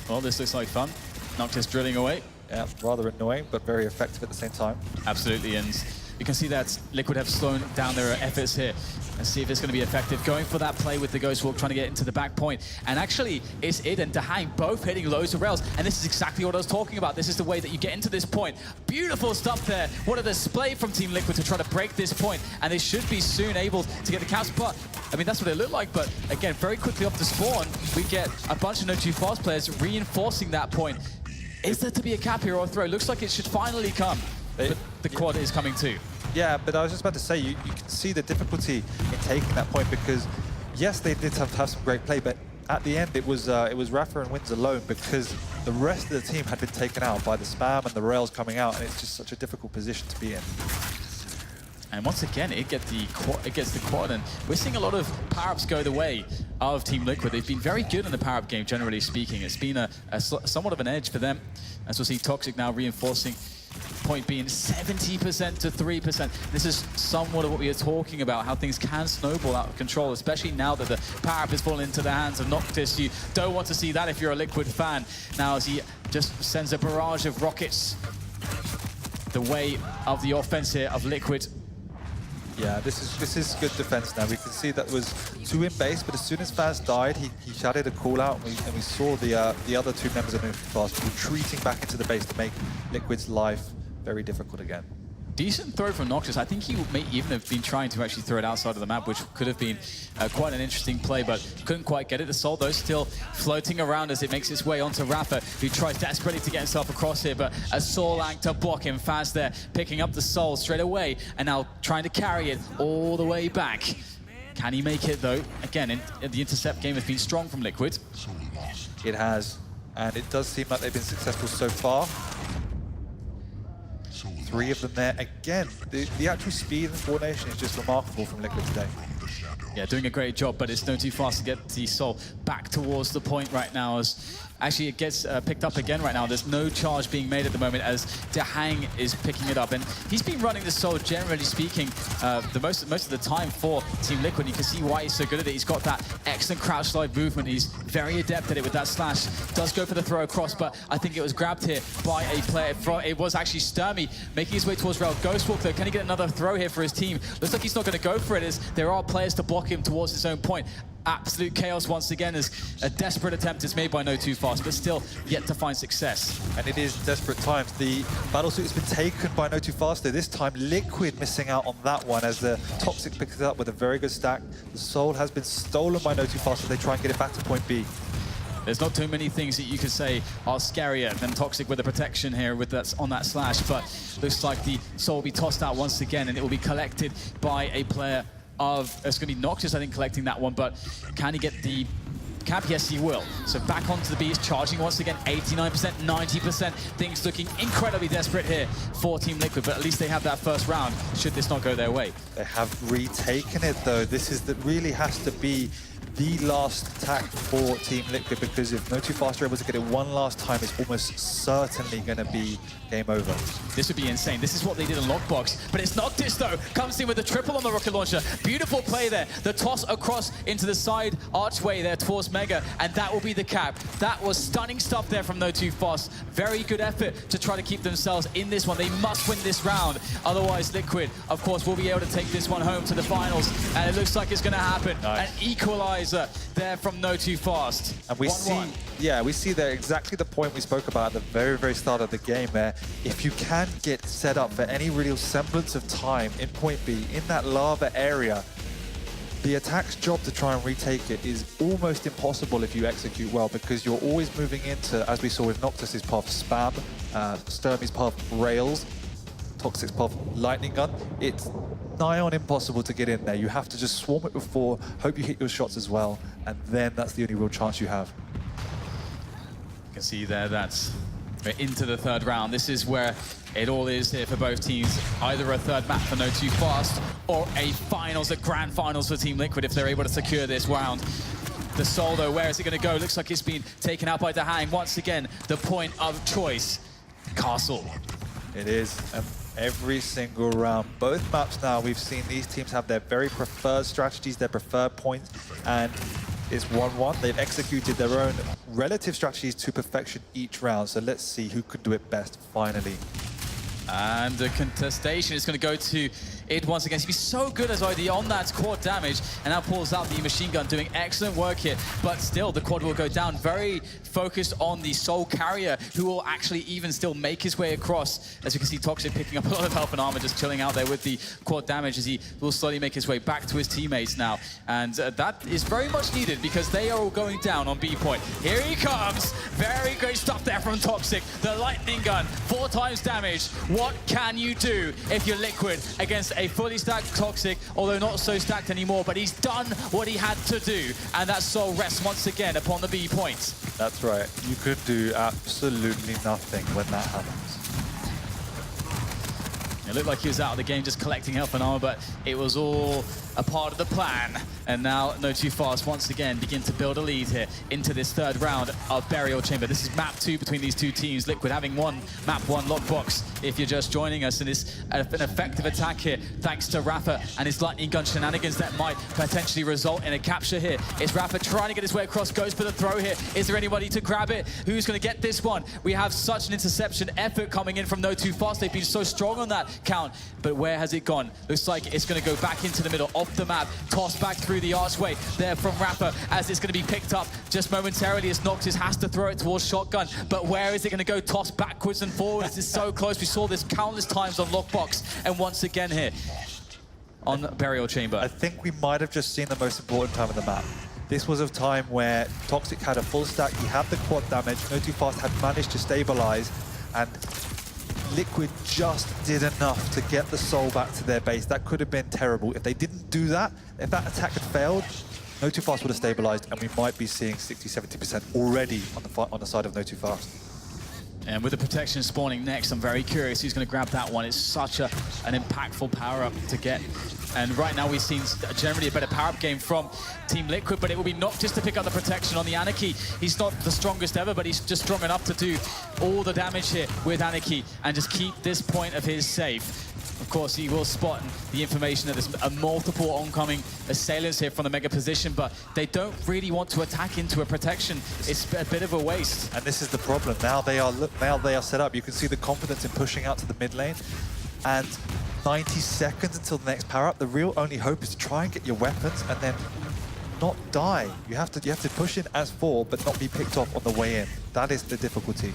Well, this looks like fun. Noctis drilling away. Yeah, rather annoying, but very effective at the same time. Absolutely, and you can see that Liquid have slowed down their efforts here. Let's see if it's going to be effective. Going for that play with the Ghost Walk, trying to get into the back point. And actually, it's Id and Dahang both hitting loads of rails. And this is exactly what I was talking about. This is the way that you get into this point. Beautiful stuff there. What a display from Team Liquid to try to break this point. And they should be soon able to get the caps. But, I mean, that's what it looked like. But, again, very quickly off the spawn, we get a bunch of notofast players reinforcing that point. Is there to be a cap here or a throw? Looks like it should finally come. But the quad is coming too. Yeah, but I was just about to say, you can see the difficulty in taking that point because, yes, they did have some great play, but at the end it was Rafa and Wins alone because the rest of the team had been taken out by the spam and the rails coming out, and it's just such a difficult position to be in. And once again, it gets the quad, and we're seeing a lot of power-ups go the way of Team Liquid. They've been very good in the power-up game, generally speaking. It's been a somewhat of an edge for them. As we'll see, Toxic now reinforcing. Point being 70% to 3%. This is somewhat of what we are talking about, how things can snowball out of control, especially now that the power-up is falling into the hands of Noctis. You don't want to see that if you're a Liquid fan. Now as he just sends a barrage of rockets the way of the offense here of Liquid. Yeah, this is good defense now. We can see that was 2 in base, but as soon as Faz died, he shouted a call out, and we saw the other 2 members of notofast retreating back into the base to make Liquid's life very difficult again. Decent throw from Noctis. I think he may even have been trying to actually throw it outside of the map, which could have been quite an interesting play, but couldn't quite get it. The Soul, though, still floating around as it makes its way onto Rafa, who tries desperately to get himself across here, but a Soul Act to block him. Faz there, picking up the Soul straight away, and now trying to carry it all the way back. Can he make it, though? Again, the intercept game has been strong from Liquid. It has, and it does seem like they've been successful so far. 3 of them there. Again, the actual speed and coordination is just remarkable from Liquid today. Yeah, doing a great job, but it's no too fast to get the Soul back towards the point right now. As actually it gets picked up again right now. There's no charge being made at the moment as Dahang is picking it up, and he's been running the Soul, generally speaking, most of the time for Team Liquid. You can see why he's so good at it. He's got that excellent crouch slide movement. He's very adept at it with that slash. Does go for the throw across, but I think it was grabbed here by a player. It was actually Sturmy making his way towards Rail. Ghostwalk, though, can he get another throw here for his team? Looks like he's not going to go for it, as there are players to block him towards his own point. Absolute chaos once again, as a desperate attempt is made by notofast, but still yet to find success. And it is desperate times. The battlesuit has been taken by notofast. This time Liquid missing out on that one as the Toxic picks it up with a very good stack. The Soul has been stolen by notofast as they try and get it back to point B. There's not too many things that you could say are scarier than Toxic with the protection here with that on that slash, but looks like the Soul will be tossed out once again, and it will be collected by a player of, it's going to be Noctis, I think, collecting that one, but can he get the cap? Yes, he will. So back onto the beast, charging once again, 89%, 90%. Things looking incredibly desperate here for Team Liquid, but at least they have that first round, should this not go their way. They have retaken it, though. This is that really has to be the last attack for Team Liquid, because if notofast are able to get it one last time, it's almost certainly going to be game over. This would be insane. This is what they did in Lockbox, but it's Noctis, though. Comes in with a triple on the rocket launcher. Beautiful play there. The toss across into the side archway there towards Mega, and that will be the cap. That was stunning stuff there from notofast. Very good effort to try to keep themselves in this one. They must win this round. Otherwise, Liquid, of course, will be able to take this one home to the finals, and it looks like it's going to happen. Nice. An equalizer there from notofast. And we see there exactly the point we spoke about at the very, very start of the game there. If you can get set up for any real semblance of time in point B, in that lava area, the attack's job to try and retake it is almost impossible if you execute well, because you're always moving into, as we saw with Noctis's path, spam, Sturmy's path, rails, Toxic's path, lightning gun. It's nigh on impossible to get in there. You have to just swarm it before, hope you hit your shots as well, and then that's the only real chance you have. You can see there that we're into the third round. This is where it all is here for both teams. Either a third map for notofast or a finals, a grand finals for Team Liquid if they're able to secure this round. The Soul, though, where is it going to go? Looks like it's been taken out by Dahang. Once again, the point of choice, Castle. It is. Every single round. Both maps now, we've seen these teams have their very preferred strategies, their preferred points, and it's 1-1. They've executed their own relative strategies to perfection each round, so let's see who can do it best finally. And the contestation is going to go to it once again. He's been so good as ID on that quad damage, and now pulls out the machine gun, doing excellent work here. But still, the quad will go down. Very focused on the Soul Carrier, who will actually even still make his way across. As you can see, Toxic picking up a lot of health and armor, just chilling out there with the quad damage as he will slowly make his way back to his teammates now. And that is very much needed because they are all going down on B point. Here he comes. Very great stuff there from Toxic. The lightning gun, 4 times damage. What can you do if you're Liquid against a fully stacked Toxic, although not so stacked anymore, but he's done what he had to do, and that Soul rests once again upon the B point. That's right. You could do absolutely nothing when that happens. It looked like he was out of the game just collecting health and armor, but it was all a part of the plan. And now notofast once again begin to build a lead here into this 3rd round of Burial Chamber. This is map 2 between these two teams. Liquid having won map 1 lockbox if you're just joining us, and it's an effective attack here thanks to Rafa and his lightning gun shenanigans that might potentially result in a capture here. It's Rafa trying to get his way across, goes for the throw here. Is there anybody to grab it? Who's going to get this one? We have such an interception effort coming in from notofast. They've been so strong on that count, but where has it gone? Looks like it's going to go back into the middle off the map, tossed back through the archway there from Rafa, as it's going to be picked up just momentarily as Noxus has to throw it towards Shotgun. But where is it going to go? Tossed backwards and forwards. It's so close. We saw this countless times on Lockbox, and once again here on Burial Chamber. I think we might have just seen the most important time of the map. This was a time where Toxic had a full stack, he had the quad damage, notofast had managed to stabilize, and Liquid just did enough to get the Soul back to their base. That could have been terrible. If they didn't do that, if that attack had failed, notofast would have stabilized, and we might be seeing 60-70% already on the side of notofast. And with the protection spawning next, I'm very curious who's going to grab that one. It's such an impactful power-up to get. And right now we've seen generally a better power-up game from Team Liquid, but it will be Noctis to pick up the protection on the Anarchy. He's not the strongest ever, but he's just strong enough to do all the damage here with Anarchy and just keep this point of his safe. Of course, he will spot the information that there's multiple oncoming assailants here from the mega position, but they don't really want to attack into a protection. It's a bit of a waste. And this is the problem. Now they are set up. You can see the confidence in pushing out to the mid lane. And 90 seconds until the next power up. The real only hope is to try and get your weapons and then not die. You have to push in as 4, but not be picked off on the way in. That is the difficulty.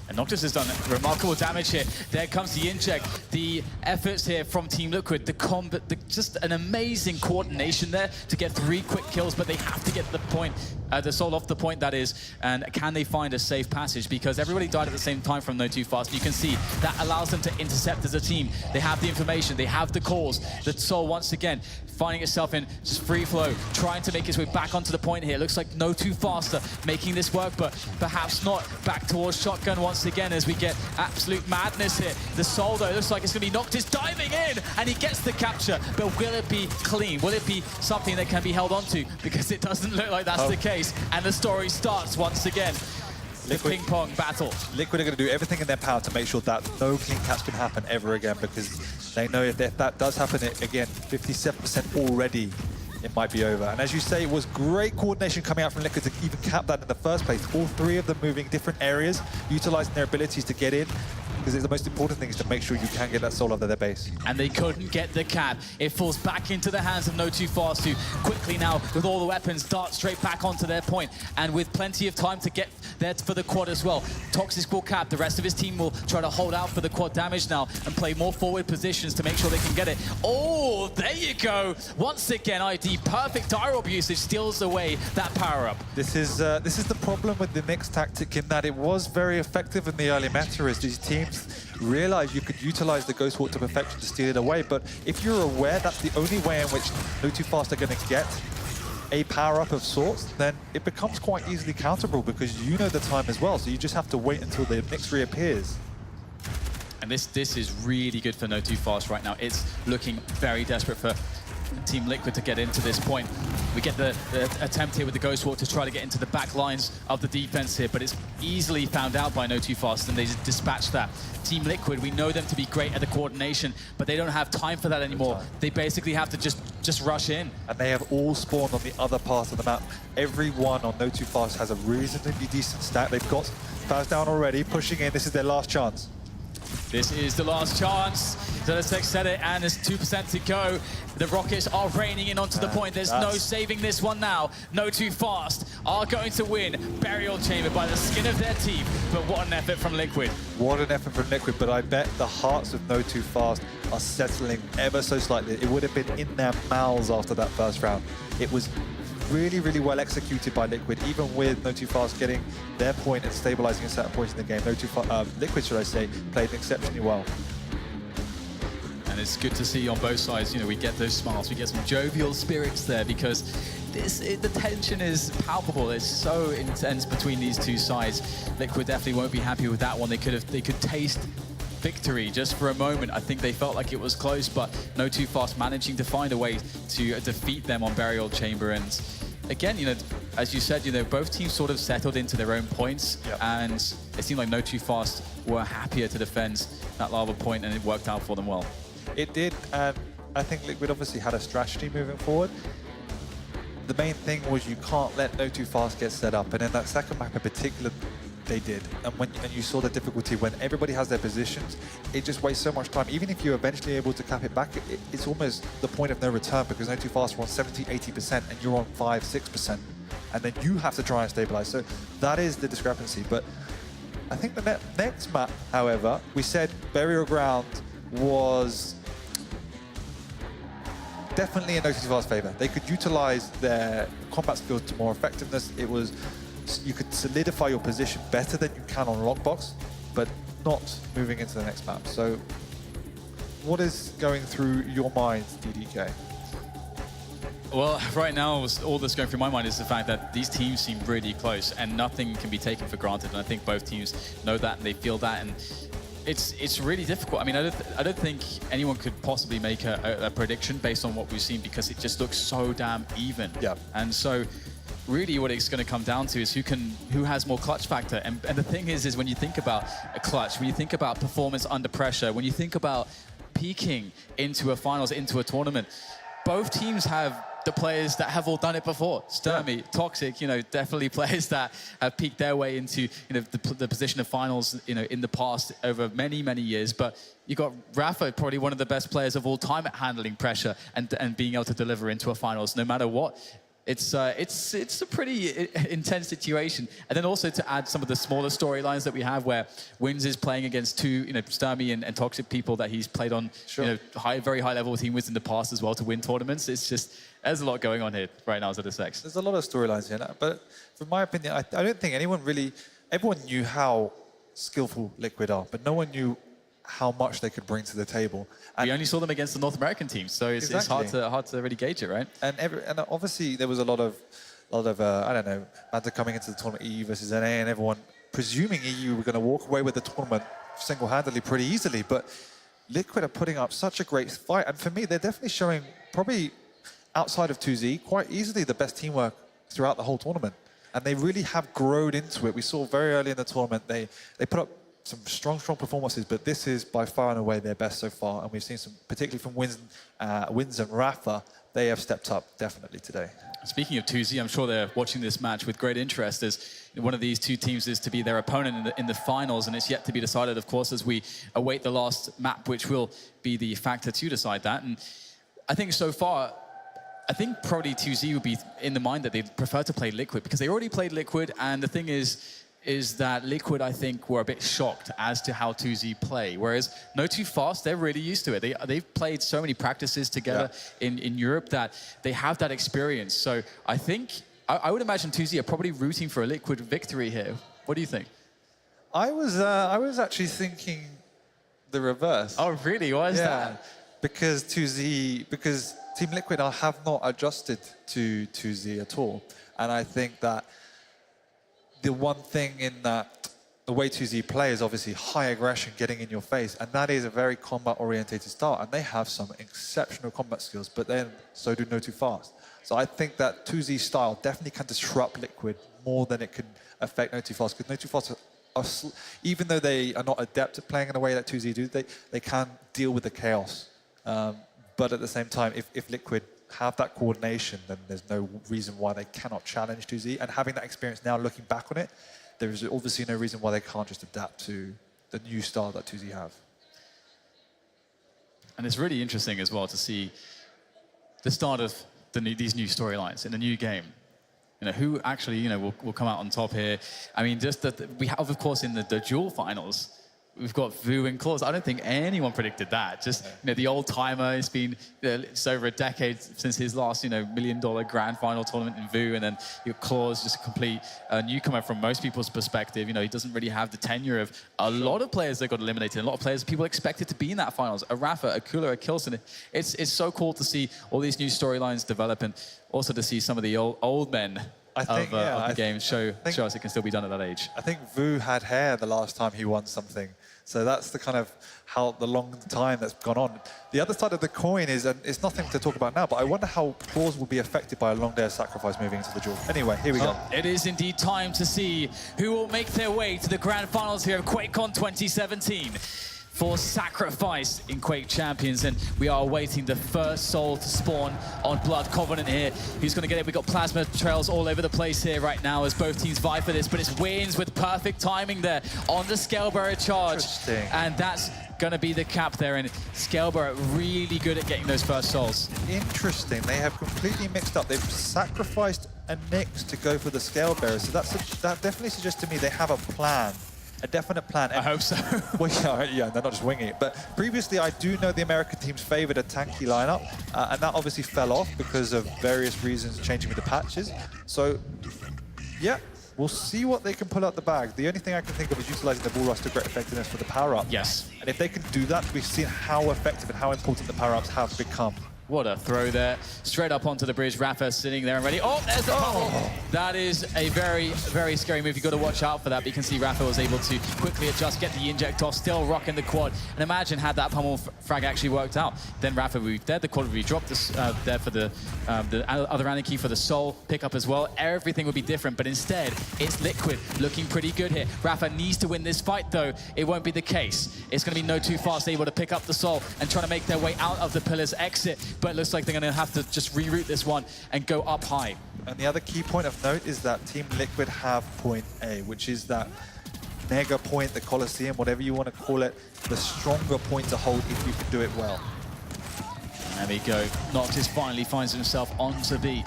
And Noctis has done remarkable damage here. There comes the inject. The efforts here from Team Liquid, the combat, just an amazing coordination there to get 3 quick kills, but they have to get the point, the Soul off the point, that is. And can they find a safe passage? Because everybody died at the same time from notofast. You can see that allows them to intercept as a team. They have the information, they have the calls. The Soul once again finding itself in just free flow, trying to make its way back onto the point here. Looks like notofast making this work, but perhaps not. Back towards Shotgun once again as we get absolute madness here. The Soul, though, looks like it's going to be Noctis diving in, and he gets the capture. But will it be clean? Will it be something that can be held onto? Because it doesn't look like that's the case. And the story starts once again. The ping pong battle. Liquid are going to do everything in their power to make sure that no clean caps can happen ever again, because they know if that does happen again, 57% already, it might be over. And as you say, it was great coordination coming out from Liquid to even cap that in the first place. All 3 of them moving different areas, utilizing their abilities to get in. Because the most important thing is to make sure you can get that Soul under their base. And they couldn't get the cap. It falls back into the hands of notofast, who quickly now, with all the weapons, dart straight back onto their point. And with plenty of time to get there for the quad as well. Toxic will cap. The rest of his team will try to hold out for the quad damage now and play more forward positions to make sure they can get it. Oh, there you go. Once again, ID, perfect Dirorb usage steals away that power-up. This is the problem with the mixed tactic, in that it was very effective in the early meta, as these teams realized you could utilize the Ghost Walk to perfection to steal it away. But if you're aware that's the only way in which notofast are going to get a power-up of sorts, then it becomes quite easily counterable, because you know the time as well, so you just have to wait until the mix reappears. And this is really good for notofast right now. It's looking very desperate for Team Liquid to get into this point. We get the attempt here with the Ghost Walk to try to get into the back lines of the defense here, but it's easily found out by notofast, and they dispatch that. Team Liquid, we know them to be great at the coordination, but they don't have time for that anymore. They basically have to just rush in. And they have all spawned on the other part of the map. Everyone on notofast has a reasonably decent stack. They've got Faz down already, pushing in. This is their last chance. This is the last chance. Zelecek said it, and there's 2% to go. The Rockets are raining in onto the point. There's no saving this one now. No Too Fast are going to win Burial Chamber by the skin of their teeth. But what an effort from Liquid. What an effort from Liquid, but I bet the hearts of No Too Fast are settling ever so slightly. It would have been in their mouths after that first round. It was really, really well executed by Liquid, even with No Too Fast getting their point and stabilizing a certain point in the game. Liquid, should I say, played exceptionally well. And it's good to see on both sides, you know, we get those smiles, we get some jovial spirits there, because the tension is palpable. It's so intense between these two sides. Liquid definitely won't be happy with that one. They could taste victory just for a moment. I think they felt like it was close, but No Too Fast managing to find a way to defeat them on Burial Chamber. And again, you know, as you said, you know, both teams sort of settled into their own points, and it seemed like No Too Fast were happier to defend that lava point, and it worked out for them well. It did, and I think Liquid obviously had a strategy moving forward. The main thing was you can't let No Too Fast get set up, and in that second map in particular, they did. And you saw the difficulty when everybody has their positions, it just wastes so much time. Even if you're eventually able to cap it back, it's almost the point of no return, because No Too Fast were on 70, 80%, and you're on 5, 6%. And then you have to try and stabilize. So that is the discrepancy. But I think the next map, however, we said Burial Ground was definitely in No Too Fast's favor. They could utilize their combat skills to more effectiveness. It was, you could solidify your position better than you can on Lockbox, but not moving into the next map. So what is going through your mind, DDK? Well, right now, all that's going through my mind is the fact that these teams seem really close, and nothing can be taken for granted. And I think both teams know that, and they feel that. And it's really difficult. I mean, I don't think anyone could possibly make a prediction based on what we've seen, because it just looks so damn even. Yeah. And so really what it's going to come down to is who has more clutch factor. And the thing is when you think about a clutch, when you think about performance under pressure, when you think about peaking into a finals, into a tournament, both teams have the players that have all done it before. Sturmy, Toxic, you know, definitely players that have peaked their way into, you know, the position of finals, you know, in the past over many, many years. But you got Rafa, probably one of the best players of all time at handling pressure and being able to deliver into a finals, no matter what. It's a pretty intense situation. And then also to add some of the smaller storylines that we have, where Wins is playing against two, you know, Sturmy and Toxic people that he's played on, you know, very high level team wins in the past as well to win tournaments. It's just, there's a lot going on here right now as a sex. There's a lot of storylines here, but from my opinion, I don't think everyone knew how skillful Liquid are, but no one knew how much they could bring to the table. And we only saw them against the North American teams, so it's hard to really gauge it, right? And obviously there was a lot of I don't know, banter coming into the tournament, EU versus NA, and everyone presuming EU were going to walk away with the tournament single-handedly pretty easily. But Liquid are putting up such a great fight, and for me, they're definitely showing, probably outside of 2Z, quite easily the best teamwork throughout the whole tournament. And they really have grown into it. We saw very early in the tournament they put up some strong performances, but this is by far and away their best so far. And we've seen some, particularly from Wins and Rafa, they have stepped up definitely today. Speaking of 2Z, I'm sure they're watching this match with great interest, as one of these two teams is to be their opponent in the finals, and it's yet to be decided, of course, as we await the last map, which will be the factor to decide that. And I think so far, I think probably 2Z would be in the mind that they'd prefer to play Liquid, because they already played Liquid, and the thing is that Liquid, I think, were a bit shocked as to how 2Z play. Whereas No Too Fast, they're really used to it. They've played so many practices together in Europe that they have that experience. So I think, I would imagine 2Z are probably rooting for a Liquid victory here. What do you think? I was actually thinking the reverse. Oh, really? Why is that? Because Team Liquid have not adjusted to 2Z at all. And I think that the one thing in that, the way 2Z play is obviously high aggression, getting in your face, and that is a very combat-orientated style, and they have some exceptional combat skills, but then so do No Too Fast. So I think that 2Z style definitely can disrupt Liquid more than it can affect No Too Fast, because No Too Fast are, even though they are not adept at playing in a way that 2Z do, they can deal with the chaos. But at the same time, if Liquid have that coordination, then there's no reason why they cannot challenge 2Z. And having that experience now, looking back on it, there is obviously no reason why they can't just adapt to the new style that 2Z have. And it's really interesting as well to see the start of these new storylines in the new game. Who actually, will come out on top here. I mean, just that we have, of course, in the dual finals, we've got Vu and Claus. I don't think anyone predicted that. Just, the old timer, it's been it's over a decade since his last, $1 million grand final tournament in Vu, and then Claus, just a complete newcomer from most people's perspective. He doesn't really have the tenure of a lot of players that got eliminated. A lot of players people expected to be in that finals. A Rafa, a Kula, a Kilson. It's so cool to see all these new storylines develop, and also to see some of the old men of the game show us it can still be done at that age. I think Vu had hair the last time he won something. So that's the kind of the long time that's gone on. The other side of the coin is, and it's nothing to talk about now, but I wonder how Claus will be affected by a long day of sacrifice moving into the duel. Anyway, here we go. It is indeed time to see who will make their way to the grand finals here of QuakeCon 2017. For Sacrifice in Quake Champions, and we are awaiting the first soul to spawn on Blood Covenant here. Who's going to get it? We've got plasma trails all over the place here right now as both teams vie for this, but it's Wins with perfect timing there on the Scalebearer charge. And that's going to be the cap there, and Scalebearer really good at getting those first souls. Interesting. They have completely mixed up. They've sacrificed a Nyx to go for the Scalebearer, so that definitely suggests to me they have a plan. A definite plan. I hope so. Well, yeah, they're not just winging it. But previously, I do know the American teams favored a tanky lineup, and that obviously fell off because of various reasons changing with the patches. So, yeah, we'll see what they can pull out the bag. The only thing I can think of is utilizing the Bull Rush to great effectiveness for the power-up. Yes. And if they can do that, we've seen how effective and how important the power-ups have become. What a throw there. Straight up onto the bridge. Rafa sitting there and ready. Oh, there's the pummel. That is a very, very scary move. You've got to watch out for that. But you can see Rafa was able to quickly adjust, get the inject off, still rocking the quad. And imagine had that pummel frag actually worked out. Then Rafa would be dead. The quad would be dropped there for the other Anarchy for the soul pickup as well. Everything would be different. But instead, it's Liquid looking pretty good here. Rafa needs to win this fight, though. It won't be the case. It's going to be notofast able to pick up the soul and try to make their way out of the pillar's exit. But it looks like they're going to have to just reroute this one and go up high. And the other key point of note is that Team Liquid have point A, which is that mega point, the Colosseum, whatever you want to call it, the stronger point to hold if you can do it well. There we go. Noctis finally finds himself onto B.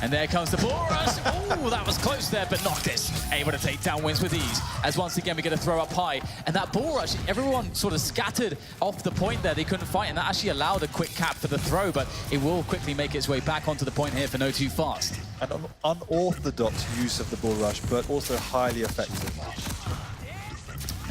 And there comes the Bull Rush. Oh, that was close there, but Noctis able to take down Wins with ease. As once again, we get a throw up high. And that Bull Rush, everyone sort of scattered off the point there. They couldn't fight, and that actually allowed a quick cap for the throw, but it will quickly make its way back onto the point here for notofast. An unorthodox use of the Bull Rush, but also highly effective.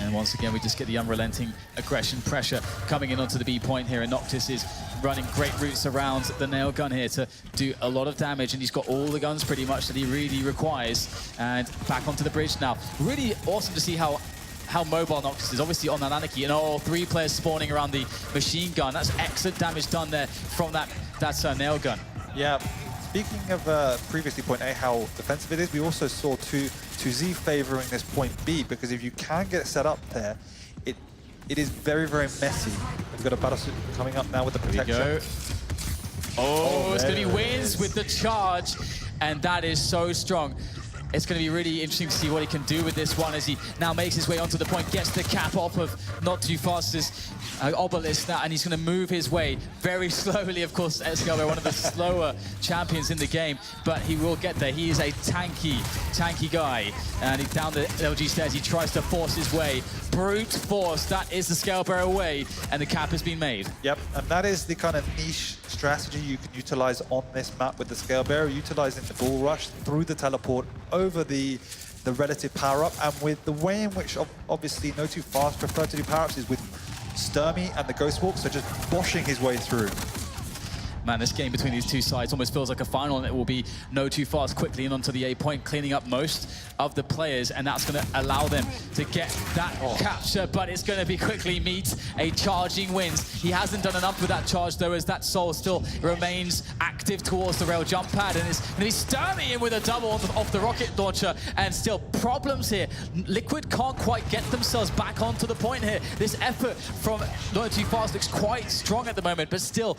And once again, we just get the unrelenting aggression pressure coming in onto the B point here, and Noctis is running great routes around the nail gun here to do a lot of damage, and he's got all the guns pretty much that he really requires. And back onto the bridge now. Really awesome to see how mobile Noctis is, obviously on that Anarchy, and all 3 players spawning around the machine gun. That's excellent damage done there from that nail gun. Yeah. Speaking of previously point A, how defensive it is, we also saw 2Z favoring this point B, because if you can get set up there, it is very, very messy. We've got a battle suit coming up now with the protection. Here we go. Oh, it's going to be Wins with the charge, and that is so strong. It's going to be really interesting to see what he can do with this one as he now makes his way onto the point, gets the cap off of notofast's obelisk now, and he's going to move his way very slowly. Of course, Escalber, one of the slower champions in the game, but he will get there. He is a tanky guy, and he's down the LG stairs. He tries to force his way. Brute force, that is the Scalebearer way, and the cap has been made. Yep, and that is the kind of niche strategy you can utilize on this map with the Scalebearer, utilizing the Bull Rush through the teleport over the relative power-up, and with the way in which obviously notofast prefer to do power-ups is with Sturmy and the Ghost Walk, so just boshing his way through. Man, this game between these two sides almost feels like a final, and it will be notofast quickly in onto the A point, cleaning up most of the players, and that's going to allow them to get that capture, but it's going to be quickly meet a charging Wins. He hasn't done enough with that charge, though, as that soul still remains active towards the rail jump pad, and it's going to be Sturmy in with a double off the rocket launcher, and still problems here. Liquid can't quite get themselves back onto the point here. This effort from notofast looks quite strong at the moment, but still,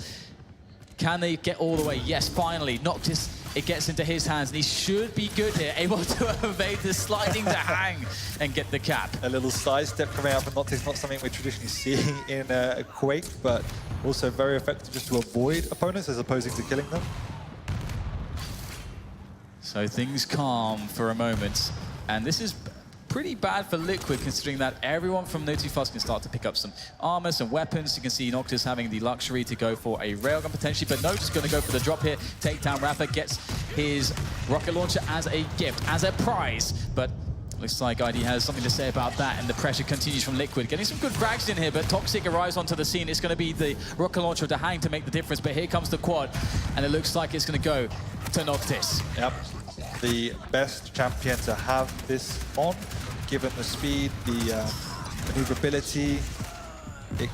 can they get all the way? Yes, finally. Noctis it gets into his hands, and he should be good here, able to evade the sliding to hang and get the cap. A little sidestep coming out from Noctis, not something we traditionally see in Quake, but also very effective just to avoid opponents as opposed to killing them. So things calm for a moment, and this is pretty bad for Liquid, considering that everyone from notofast can start to pick up some armor, some weapons. You can see Noctis having the luxury to go for a railgun potentially, but Notice going to go for the drop here. Take down Rafa, gets his rocket launcher as a gift, as a prize, but looks like ID has something to say about that, and the pressure continues from Liquid. Getting some good frags in here, but Toxic arrives onto the scene. It's going to be the rocket launcher to hang to make the difference, but here comes the quad, and it looks like it's going to go to Noctis. Yep, the best champion to have this on, given the speed, the maneuverability. It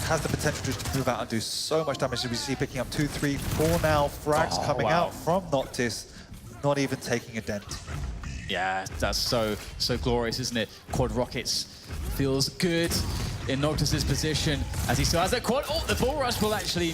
has the potential just to move out and do so much damage. As we see picking up 2, 3, 4 now frags coming out from Noctis, not even taking a dent. Yeah, that's so glorious, isn't it? Quad rockets feels good in Noctis's position as he still has that quad. Oh, the bull rush will actually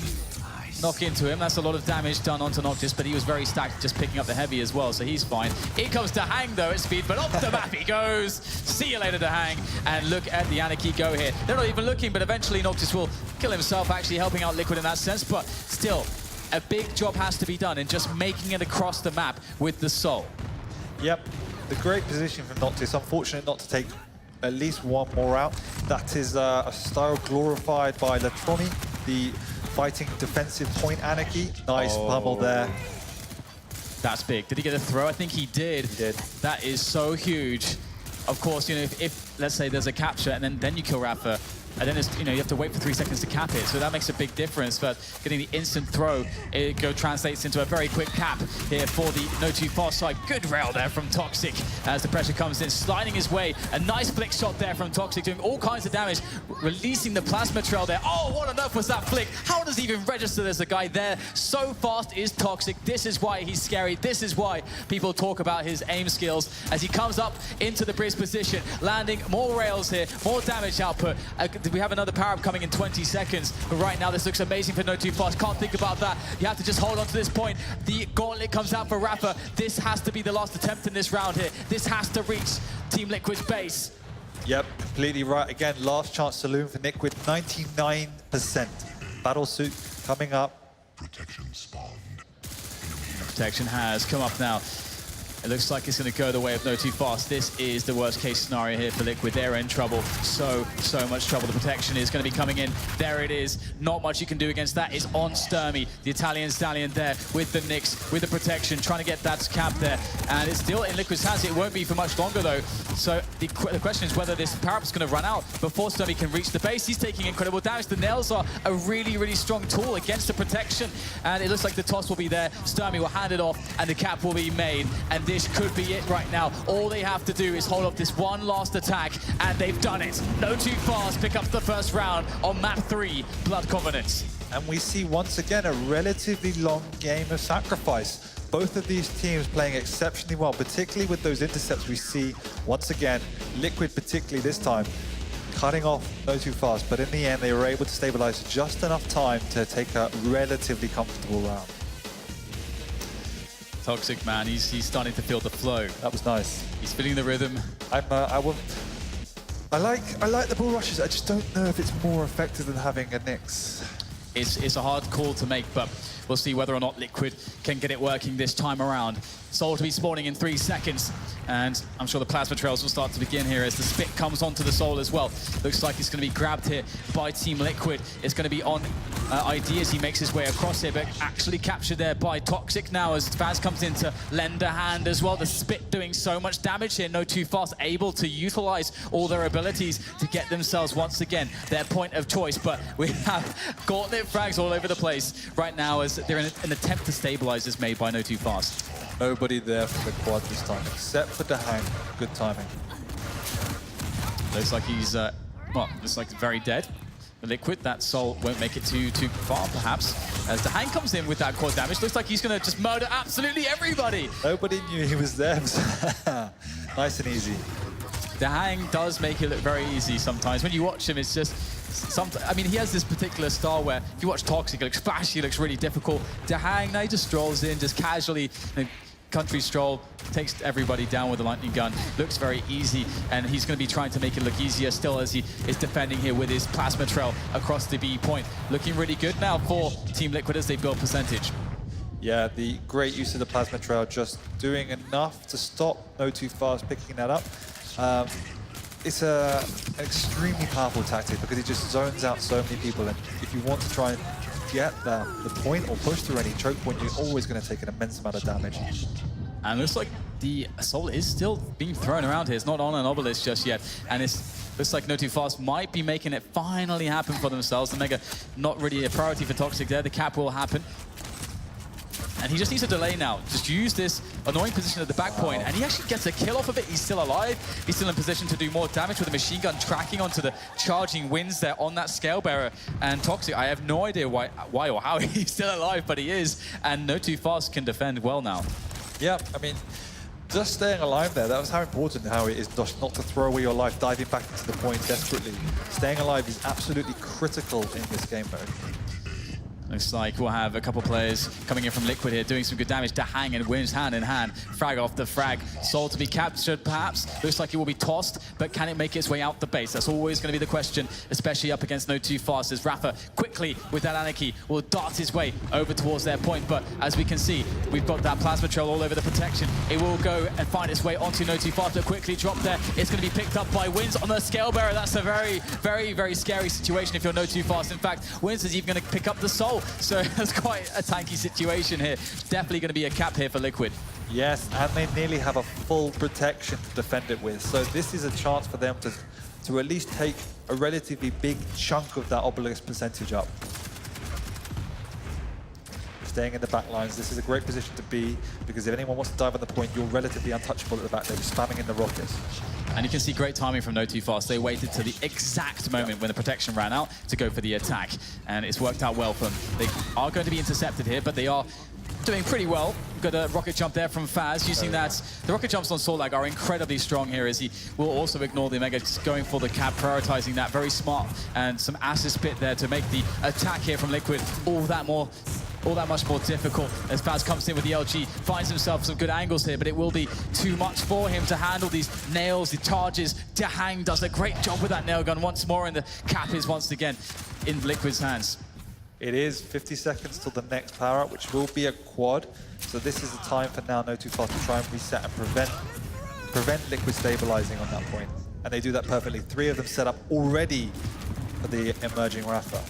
knock into him. That's a lot of damage done onto Noctis, but he was very stacked just picking up the heavy as well, so he's fine. Here comes to hang though at speed, but off the map he goes. See you later to hang, and look at the Anarchy go here. They're not even looking, but eventually Noctis will kill himself, actually helping out Liquid in that sense, but still, a big job has to be done in just making it across the map with the Soul. Yep, the great position from Noctis. Unfortunate not to take at least one more out. That is a style glorified by Latroni, the fighting defensive point Anarchy. Nice pummel there. That's big. Did he get a throw? I think he did. He did. That is so huge. Of course, you know, if let's say there's a capture and then you kill Rafa, and then it's, you know, you have to wait for 3 seconds to cap it, so that makes a big difference. But getting the instant throw, it translates into a very quick cap here for the notofast side. Good rail there from Toxic as the pressure comes in, sliding his way. A nice flick shot there from Toxic, doing all kinds of damage, releasing the plasma trail there. Oh, what on earth was that flick? How does he even register there's a guy there? So fast is Toxic. This is why he's scary. This is why people talk about his aim skills as he comes up into the bridge position, landing more rails here, more damage output. We have another power-up coming in 20 seconds, but right now this looks amazing for notofast. Can't think about that. You have to just hold on to this point. The gauntlet comes out for Rafa. This has to be the last attempt in this round here. This has to reach Team Liquid's base. Yep, completely right. Again, last chance saloon for Liquid, 99%. Battlesuit coming up. Protection spawned. Protection has come up now. It looks like it's going to go the way of notofast. This is the worst case scenario here for Liquid. They're in trouble. So much trouble. The protection is going to be coming in. There it is. Not much you can do against that. Is on Sturmy. The Italian stallion there with the Nyx, with the protection, trying to get that cap there. And it's still in Liquid's hands. It won't be for much longer though. So the question is whether this power-up is going to run out before Sturmy can reach the base. He's taking incredible damage. The nails are a really strong tool against the protection. And it looks like the toss will be there. Sturmy will hand it off and the cap will be made. And this could be it right now. All they have to do is hold off this one last attack, and they've done it. notofast pick up the first round on map 3, Blood Covenant. And we see once again a relatively long game of sacrifice. Both of these teams playing exceptionally well, particularly with those intercepts we see once again. Liquid particularly this time, cutting off notofast, but in the end they were able to stabilize just enough time to take a relatively comfortable round. Toxic, man, he's starting to feel the flow. That was nice. He's feeling the rhythm. I like the bull rushes. I just don't know if it's more effective than having a Nyx. It's a hard call to make, but we'll see whether or not Liquid can get it working this time around. Soul to be spawning in 3 seconds, and I'm sure the plasma trails will start to begin here as the spit comes onto the Soul as well. Looks like it's going to be grabbed here by Team Liquid. It's going to be on ID as he makes his way across here, but actually captured there by Toxic now as Faz comes in to lend a hand as well. The spit doing so much damage here. notofast able to utilize all their abilities to get themselves once again their point of choice, but we have gauntlet frags all over the place right now as they're in an attempt to stabilize is made by notofast. Nobody there for the quad this time, except for the hang. Good timing. Looks like he's, well, looks like very dead. The Liquid, that Soul won't make it too far, perhaps. As the hang comes in with that quad damage, looks like he's going to just murder absolutely everybody. Nobody knew he was there. Nice and easy. The hang does make it look very easy sometimes. When you watch him, it's just, I mean, he has this particular style where if you watch Toxic, it looks flashy, it looks really difficult. The hang, now he just strolls in, just casually, country stroll, takes everybody down with a lightning gun. Looks very easy, and he's going to be trying to make it look easier still as he is defending here with his plasma trail across the B point. Looking really good now for Team Liquid as they build percentage. Yeah, the great use of the plasma trail, just doing enough to stop notofast picking that up. It's an extremely powerful tactic because it just zones out so many people, and if you want to try and get the point or push through any choke point, you're always going to take an immense amount of damage. And looks like the assault is still being thrown around here. It's not on an obelisk just yet, and looks like notofast might be making it finally happen for themselves. The Mega not really a priority for Toxic there. The cap will happen. And he just needs to delay now. Just use this annoying position at the back point, and he actually gets a kill off of it. He's still alive. He's still in position to do more damage with a machine gun tracking onto the charging winds there on that scale bearer. And Toxic, I have no idea why or how he's still alive, but he is. And notofast can defend well now. Yeah, I mean, just staying alive there, that was how important how it is just not to throw away your life, diving back into the point desperately. Staying alive is absolutely critical in this game mode. Looks like we'll have a couple players coming in from Liquid here, doing some good damage to Hang and Wins hand in hand. Frag off the frag. Soul to be captured, perhaps. Looks like it will be tossed, but can it make its way out the base? That's always going to be the question, especially up against notofast, as Rafa quickly, with that Anarchy, will dart his way over towards their point. But as we can see, we've got that plasma trail all over the protection. It will go and find its way onto notofast, but quickly drop there. It's going to be picked up by Wins on the scale bearer. That's a very, very, very scary situation if you're notofast. In fact, Wins is even going to pick up the Soul. So that's quite a tanky situation here. Definitely going to be a cap here for Liquid. Yes, and they nearly have a full protection to defend it with. So this is a chance for them to at least take a relatively big chunk of that obelisk percentage up. Staying in the back lines, this is a great position to be, because if anyone wants to dive on the point, you're relatively untouchable at the back. They're just spamming in the rockets. And you can see great timing from notofast. They waited to the exact moment when the protection ran out to go for the attack. And it's worked out well for them. They are going to be intercepted here, but they are doing pretty well. Got a rocket jump there from Faz, using that. The rocket jumps on Sorlag are incredibly strong here, as he will also ignore the Mega, just going for the cap, prioritizing that. Very smart, and some assist bit there to make the attack here from Liquid all that much more difficult as Faz comes in with the LG, finds himself some good angles here, but it will be too much for him to handle these nails, the charges. Dahang does a great job with that nail gun once more, and the cap is once again in Liquid's hands. It is 50 seconds till the next power up, which will be a quad. So this is the time for now notofast to try and reset and prevent Liquid stabilizing on that point. And they do that perfectly. 3 of them set up already for the emerging Rafa.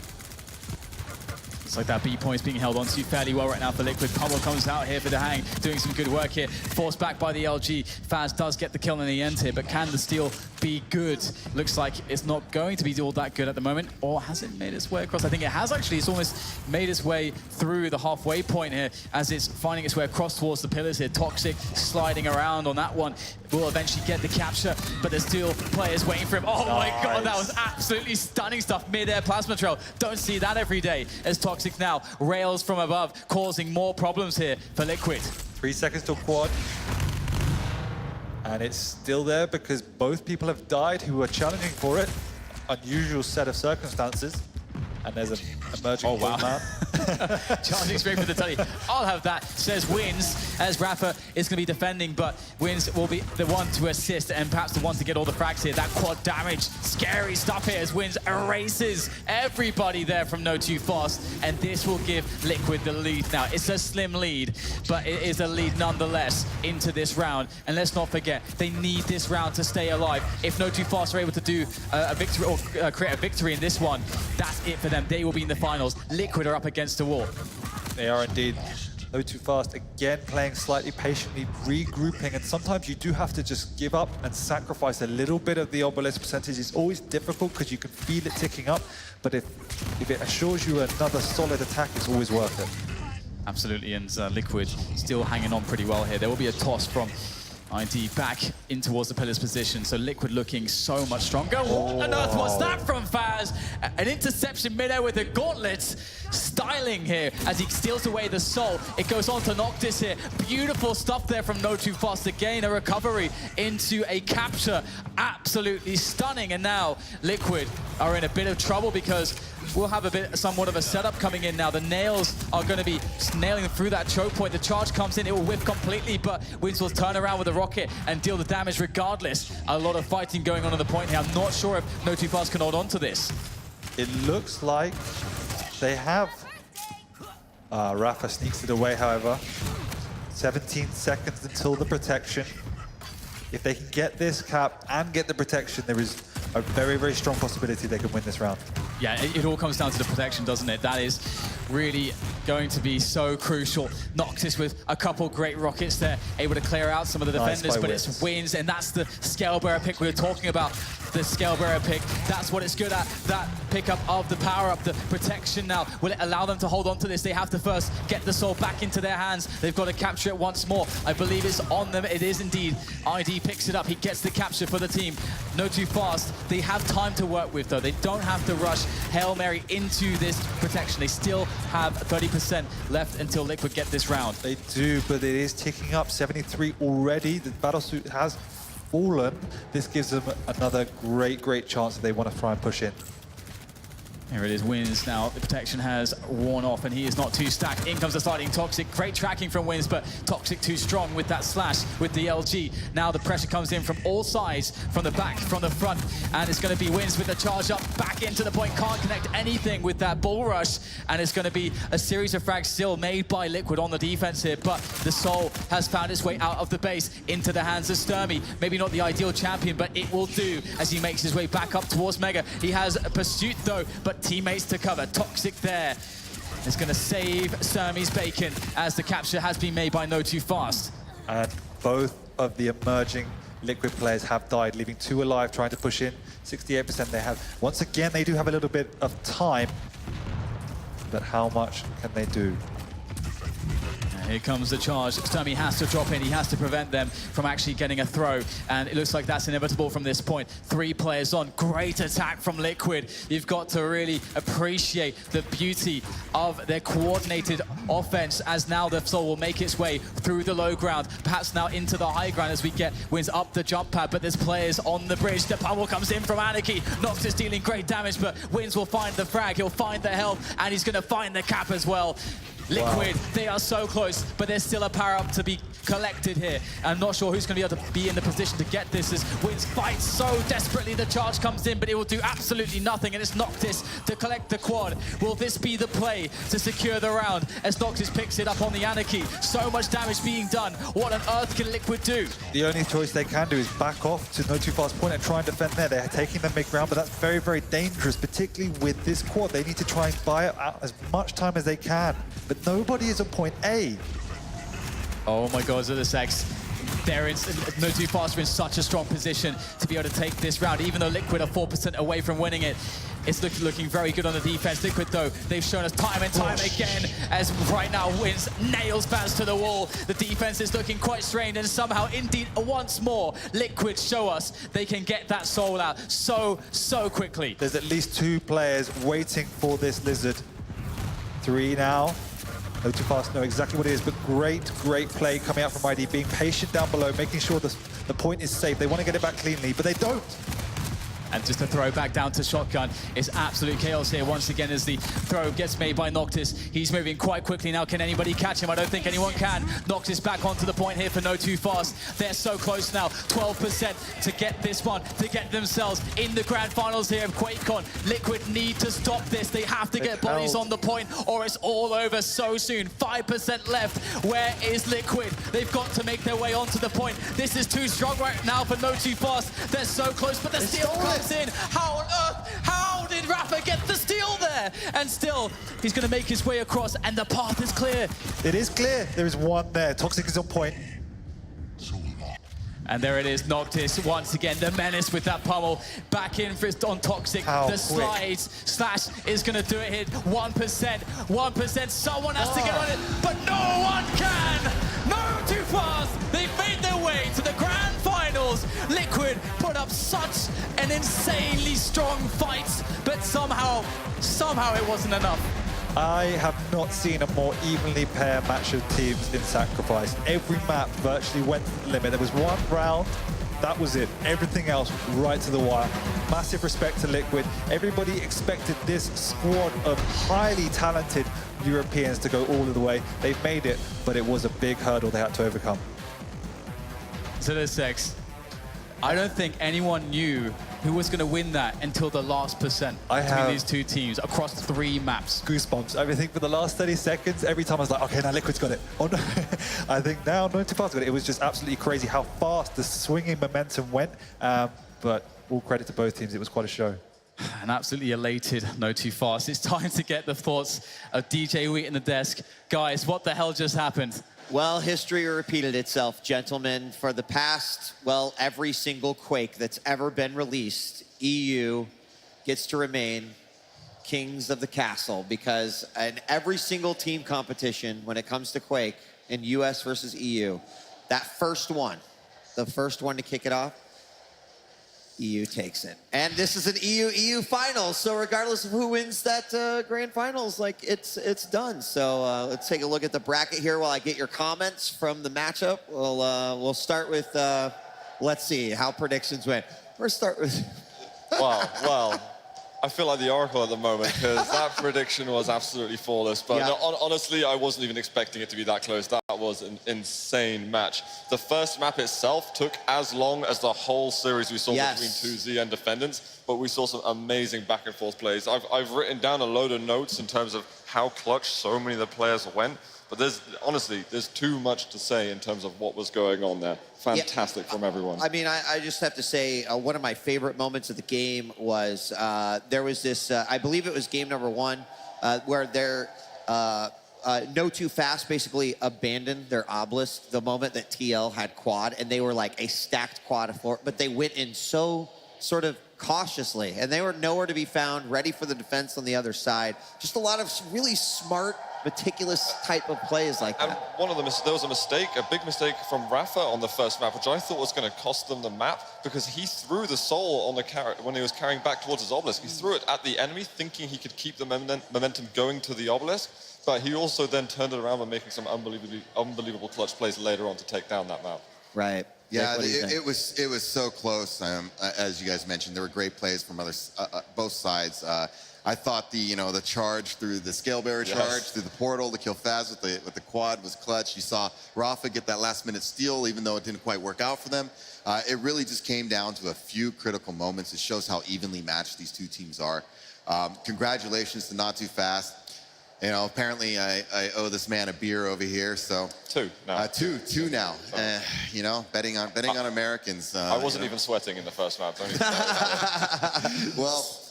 It's like that B point is being held onto fairly well right now for Liquid. Pummel comes out here for the Hang, doing some good work here. Forced back by the LG. Faz does get the kill in the end here, but can the steal be good? Looks like it's not going to be all that good at the moment. Or has it made its way across? I think it has actually. It's almost made its way through the halfway point here as it's finding its way across towards the pillars here. Toxic sliding around on that one. Will eventually get the capture, but there's still players waiting for him. Oh my God, that was absolutely stunning stuff. Mid-air plasma trail. Don't see that every day as Toxic now rails from above, causing more problems here for Liquid. 3 seconds till quad. And it's still there because both people have died who were challenging for it. Unusual set of circumstances. And there's an emerging man. Charging straight for the tully. I'll have that, says Wins, as Rafa is going to be defending, but Wins will be the one to assist and perhaps the one to get all the frags here. That quad damage, scary stuff here as Wins erases everybody there from notofast, and this will give Liquid the lead now. It's a slim lead, but it is a lead nonetheless into this round. And let's not forget, they need this round to stay alive. If notofast are able to do a victory or create a victory in this one, that's it for them. They will be in the finals. Liquid are up against the wall. They are indeed. Notofast again playing slightly patiently, regrouping, and sometimes you do have to just give up and sacrifice a little bit of the obelisk percentage. It's always difficult because you can feel it ticking up, but if it assures you another solid attack, it's always worth it. Absolutely, and Liquid still hanging on pretty well here. There will be a toss from ID back in towards the pillar's position, so Liquid looking so much stronger. What on earth was that from Faz? An interception midair with a gauntlet. Styling here as he steals away the soul. It goes on to Noctis here. Beautiful stuff there from notofast. Again, a recovery into a capture. Absolutely stunning. And now Liquid are in a bit of trouble because we'll have somewhat of a setup coming in now. The nails are going to be nailing through that choke point. The charge comes in, it will whiff completely, but Wins will turn around with a rocket and deal the damage regardless. A lot of fighting going on the point here. I'm not sure if notofast can hold on to this. It looks like they have. Rafa sneaks it away, however. 17 seconds until the protection. If they can get this cap and get the protection, there is a very, very strong possibility they can win this round. Yeah, it all comes down to the protection, doesn't it? That is really going to be so crucial. Noctis with a couple great rockets there, able to clear out some of the defenders, but it's Wins, and that's the scale bearer pick we were talking about. The scale bearer pick, that's what it's good at. That pickup of the power up, the protection now. Will it allow them to hold on to this? They have to first get the soul back into their hands. They've got to capture it once more. I believe it's on them. It is indeed. ID picks it up. He gets the capture for the team. notofast. They have time to work with, though. They don't have to rush Hail Mary into this protection. They still have 30% left until Liquid get this round. They do, but it is ticking up. 73 already. The battlesuit has fallen. This gives them another great chance if they want to try and push in. Here it is, Wins now. The protection has worn off and he is not too stacked. In comes the sliding Toxic. Great tracking from Wins, but Toxic too strong with that slash with the LG. Now the pressure comes in from all sides, from the back, from the front, and it's going to be Wins with the charge up, back into the point. Can't connect anything with that bull rush, and it's going to be a series of frags still made by Liquid on the defense here, but the soul has found its way out of the base into the hands of Sturmy. Maybe not the ideal champion, but it will do as he makes his way back up towards Mega. He has a pursuit though, but teammates to cover. Toxic there is going to save Sturmy's bacon as the capture has been made by notofast. And both of the emerging Liquid players have died, leaving 2 alive, trying to push in. 68% they have. Once again, they do have a little bit of time, but how much can they do? Here comes the charge. Sturmy has to drop in. He has to prevent them from actually getting a throw. And it looks like that's inevitable from this point. 3 players on. Great attack from Liquid. You've got to really appreciate the beauty of their coordinated offense as now the soul will make its way through the low ground, perhaps now into the high ground as we get Wins up the jump pad, but there's players on the bridge. The pummel comes in from Anarchy. Nox is dealing great damage, but Wins will find the frag. He'll find the help, and he's going to find the cap as well. Liquid, they are so close, but there's still a power-up to be collected here. I'm not sure who's going to be able to be in the position to get this as Wins fights so desperately. The charge comes in, but it will do absolutely nothing, and it's Noctis to collect the quad. Will this be the play to secure the round as Noctis picks it up on the Anarchy? So much damage being done. What on earth can Liquid do? The only choice they can do is back off to notofast point and try and defend there. They're taking the mid-ground, but that's very dangerous, particularly with this quad. They need to try and buy out as much time as they can. But nobody is on point A. Oh my God, Zilisex. notofast are in such a strong position to be able to take this round, even though Liquid are 4% away from winning it. It's looking very good on the defense. Liquid, though, they've shown us time and time again, as right now Wins nails Faz to the wall. The defense is looking quite strained, and somehow, indeed, once more, Liquid show us they can get that soul out so quickly. There's at least 2 players waiting for this lizard. 3 now. notofast know exactly what it is, but great play coming out from ID, being patient down below, making sure the point is safe. They want to get it back cleanly, but they don't. And just a throw back down to Shotgun. It's absolute chaos here once again as the throw gets made by Noctis. He's moving quite quickly now. Can anybody catch him? I don't think anyone can. Noctis back onto the point here for notofast. They're so close now. 12% to get this one, to get themselves in the grand finals here of Quakecon. Liquid need to stop this. They have to get bodies on the point or it's all over so soon. 5% left. Where is Liquid? They've got to make their way onto the point. This is too strong right now for notofast. They're so close, but the steal comes in. How on earth? How did Rafa get the steal there? And still, he's going to make his way across, and the path is clear. It is clear. There is 1 there. Toxic is on point. And there it is, Noctis once again, the menace with that pummel. Back in for on Toxic. The slides slash is going to do it here. 1%. Someone has to get on it, but no one can. notofast. They've made their way to the such an insanely strong fight, but somehow it wasn't enough. I have not seen a more evenly paired match of teams in Sacrifice. Every map virtually went to the limit. There was one round, that was it. Everything else right to the wire. Massive respect to Liquid. Everybody expected this squad of highly talented Europeans to go all of the way. They've made it, but it was a big hurdle they had to overcome. Zillisex, I don't think anyone knew who was going to win that until the last percent between these two teams across 3 maps. Goosebumps. I think for the last 30 seconds, every time I was like, okay, now Liquid's got it. Oh, no. I think now notofast got it. It was just absolutely crazy how fast the swinging momentum went. But all credit to both teams. It was quite a show. And absolutely elated, notofast. It's time to get the thoughts of DJ Wheat in the desk. Guys, what the hell just happened? Well, history repeated itself, gentlemen. For the past, well, every single Quake that's ever been released, EU gets to remain kings of the castle, because in every single team competition, when it comes to Quake in US versus EU, that first one, the first one to kick it off, EU takes it. And this is an EU finals, so regardless of who wins that grand finals, like it's done. So let's take a look at the bracket here while I get your comments from the matchup. We'll start with let's see how predictions went. We'll start with Well, I feel like the Oracle at the moment, because that prediction was absolutely flawless. But Yeah. no, honestly, I wasn't even expecting it to be that close. That was an insane match. The first map itself took as long as the whole series we saw between 2Z and Defendants, but we saw some amazing back and forth plays. I've written down a load of notes in terms of how clutch so many of the players went. But there's too much to say in terms of what was going on there. Fantastic from everyone. I mean, I just have to say, one of my favorite moments of the game was there was this, I believe it was game number 1, where their notofast basically abandoned their obelisk the moment that TL had quad, and they were like a stacked quad of 4, but they went in so sort of cautiously, and they were nowhere to be found, ready for the defense on the other side. Just a lot of really smart, meticulous type of plays like that. And there was a mistake, a big mistake from Rafa on the first map, which I thought was going to cost them the map, because he threw the soul on the when he was carrying back towards his obelisk. He threw it at the enemy, thinking he could keep the momentum going to the obelisk, but he also then turned it around by making some unbelievable clutch plays later on to take down that map. Right. Yeah, it was so close. As you guys mentioned, there were great plays from both sides. I thought the charge through the scale barrier charge through the portal to kill Faz with the quad was clutch. You saw Rafa get that last minute steal, even though it didn't quite work out for them. It really just came down to a few critical moments. It shows how evenly matched these two teams are. Congratulations to notofast. You know, apparently I owe this man a beer over here. So 2 now. Two now. You know, betting on Americans. I wasn't even sweating in the first map. Don't even Well.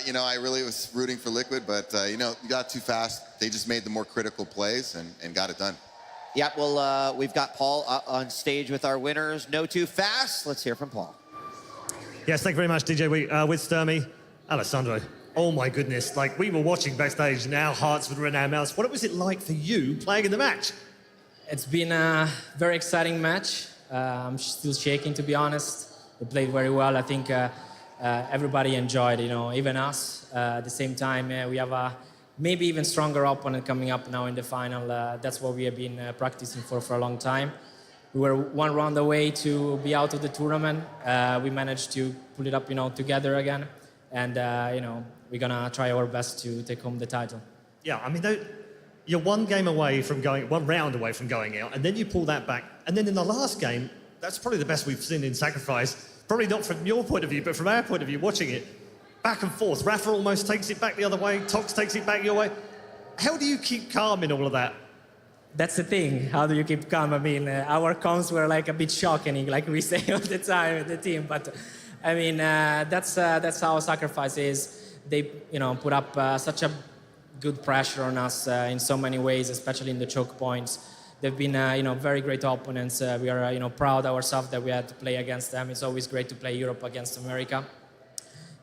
You know, I really was rooting for Liquid, but, you know, you got too fast. They just made the more critical plays and got it done. Yeah, well, we've got Paul on stage with our winners. notofast. Let's hear from Paul. Yes, thank you very much, DJ. With Sturmy, Alessandro. Oh, my goodness. Like, we were watching backstage, and our hearts were in our mouths. What was it like for you playing in the match? It's been a very exciting match. I'm still shaking, to be honest. We played very well. I think everybody enjoyed, you know, even us. At the same time, we have a maybe even stronger opponent coming up now in the final. That's what we have been practicing for a long time. We were one round away to be out of the tournament. We managed to pull it up, you know, together again. And, you know, we're going to try our best to take home the title. Yeah, I mean, you're one round away from going out, and then you pull that back. And then in the last game, that's probably the best we've seen in Sacrifice. Probably not from your point of view, but from our point of view, watching it, back and forth. Rafa almost takes it back the other way. Tox takes it back your way. How do you keep calm in all of that? That's the thing. How do you keep calm? I mean, our comms were like a bit shocking, like we say all the time with the team. But I mean, that's how Sacrifice is. They, you know, put up such a good pressure on us in so many ways, especially in the choke points. They've been, you know, very great opponents. We are, you know, proud ourselves that we had to play against them. It's always great to play Europe against America.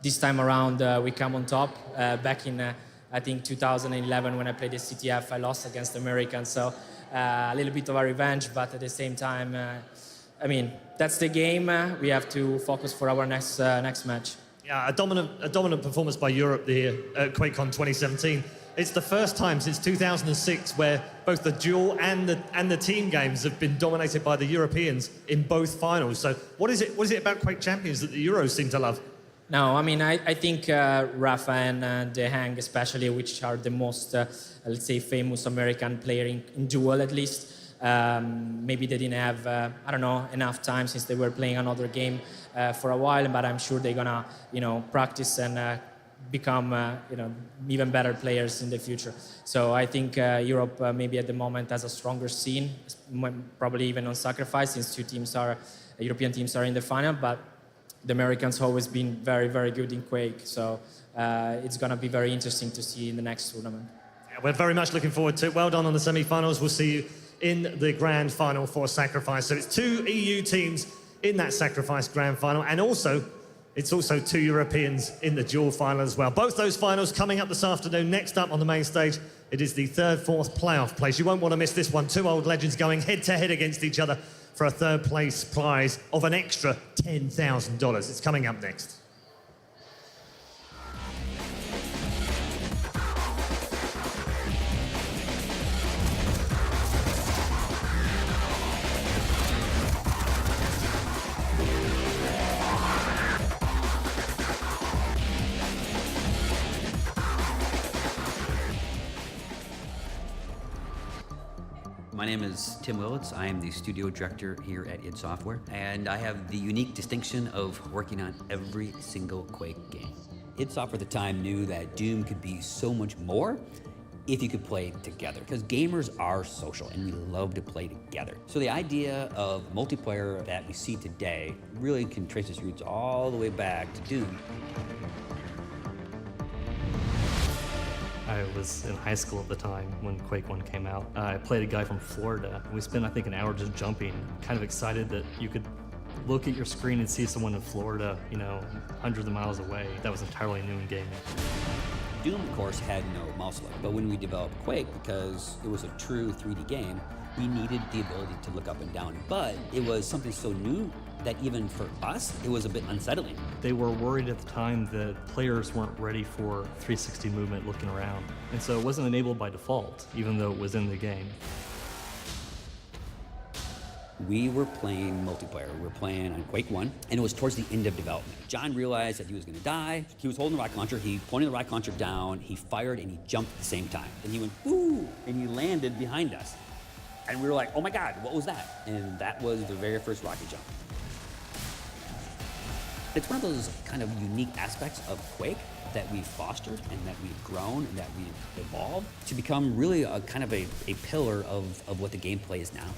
This time around, we come on top. Back in, I think, 2011, when I played the CTF, I lost against Americans. So a little bit of a revenge, but at the same time, I mean, that's the game. We have to focus for our next match. Yeah, a dominant performance by Europe here at Quakecon 2017. It's the first time since 2006 where both the duel and the team games have been dominated by the Europeans in both finals. So what is it about Quake Champions that the Euros seem to love? No, I mean, I think Rafa and De Hang especially, which are the most, let's say, famous American player in duel at least, maybe they didn't have, I don't know, enough time since they were playing another game for a while, but I'm sure they're gonna, practice and become, even better players in the future. So I think Europe maybe at the moment has a stronger scene, probably even on Sacrifice, since European teams are in the final, but the Americans have always been very, very good in Quake. So it's gonna be very interesting to see in the next tournament. Yeah, we're very much looking forward to it. Well done on the semi-finals. We'll see you in the grand final for Sacrifice. So it's 2 EU teams in that Sacrifice grand final, and it's also 2 Europeans in the dual final as well. Both those finals coming up this afternoon. Next up on the main stage, it is the 3rd, 4th playoff place. You won't want to miss this one. 2 old legends going head-to-head against each other for a 3rd place prize of an extra $10,000. It's coming up next. My name is Tim Willits. I am the studio director here at id Software, and I have the unique distinction of working on every single Quake game. id Software at the time knew that Doom could be so much more if you could play together, because gamers are social and we love to play together. So the idea of multiplayer that we see today really can trace its roots all the way back to Doom. I was in high school at the time when Quake 1 came out. I played a guy from Florida. We spent, I think, an hour just jumping, kind of excited that you could look at your screen and see someone in Florida, hundreds of miles away. That was entirely new in gaming. Doom, of course, had no mouse look, but when we developed Quake, because it was a true 3D game, we needed the ability to look up and down. But it was something so new that even for us, it was a bit unsettling. They were worried at the time that players weren't ready for 360 movement looking around. And so it wasn't enabled by default, even though it was in the game. We were playing multiplayer. We were playing on Quake 1, and it was towards the end of development. John realized that he was gonna die. He was holding the rocket launcher. He pointed the rocket launcher down, he fired, and he jumped at the same time. And he went, ooh, and he landed behind us. And we were like, oh my God, what was that? And that was the very first rocket jump. It's one of those kind of unique aspects of Quake that we've fostered and that we've grown and that we've evolved to become really a kind of a pillar of what the gameplay is now.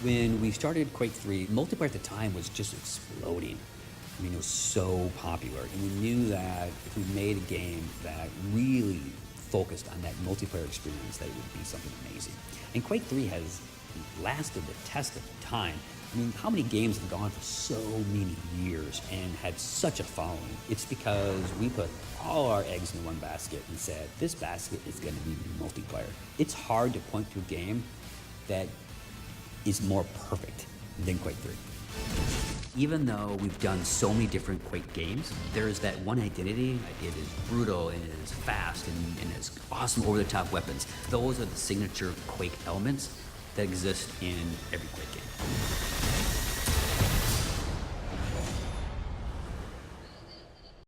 When we started Quake 3, multiplayer at the time was just exploding. I mean, it was so popular. And we knew that if we made a game that really focused on that multiplayer experience, that it would be something amazing. And Quake 3 has lasted the test of time. I mean, how many games have gone for so many years and had such a following? It's because we put all our eggs in one basket and said, this basket is going to be multiplayer. It's hard to point to a game that is more perfect than Quake 3. Even though we've done so many different Quake games, there is that one identity. It is brutal, and it is fast, and it's awesome over-the-top weapons. Those are the signature Quake elements that exist in every Quake game.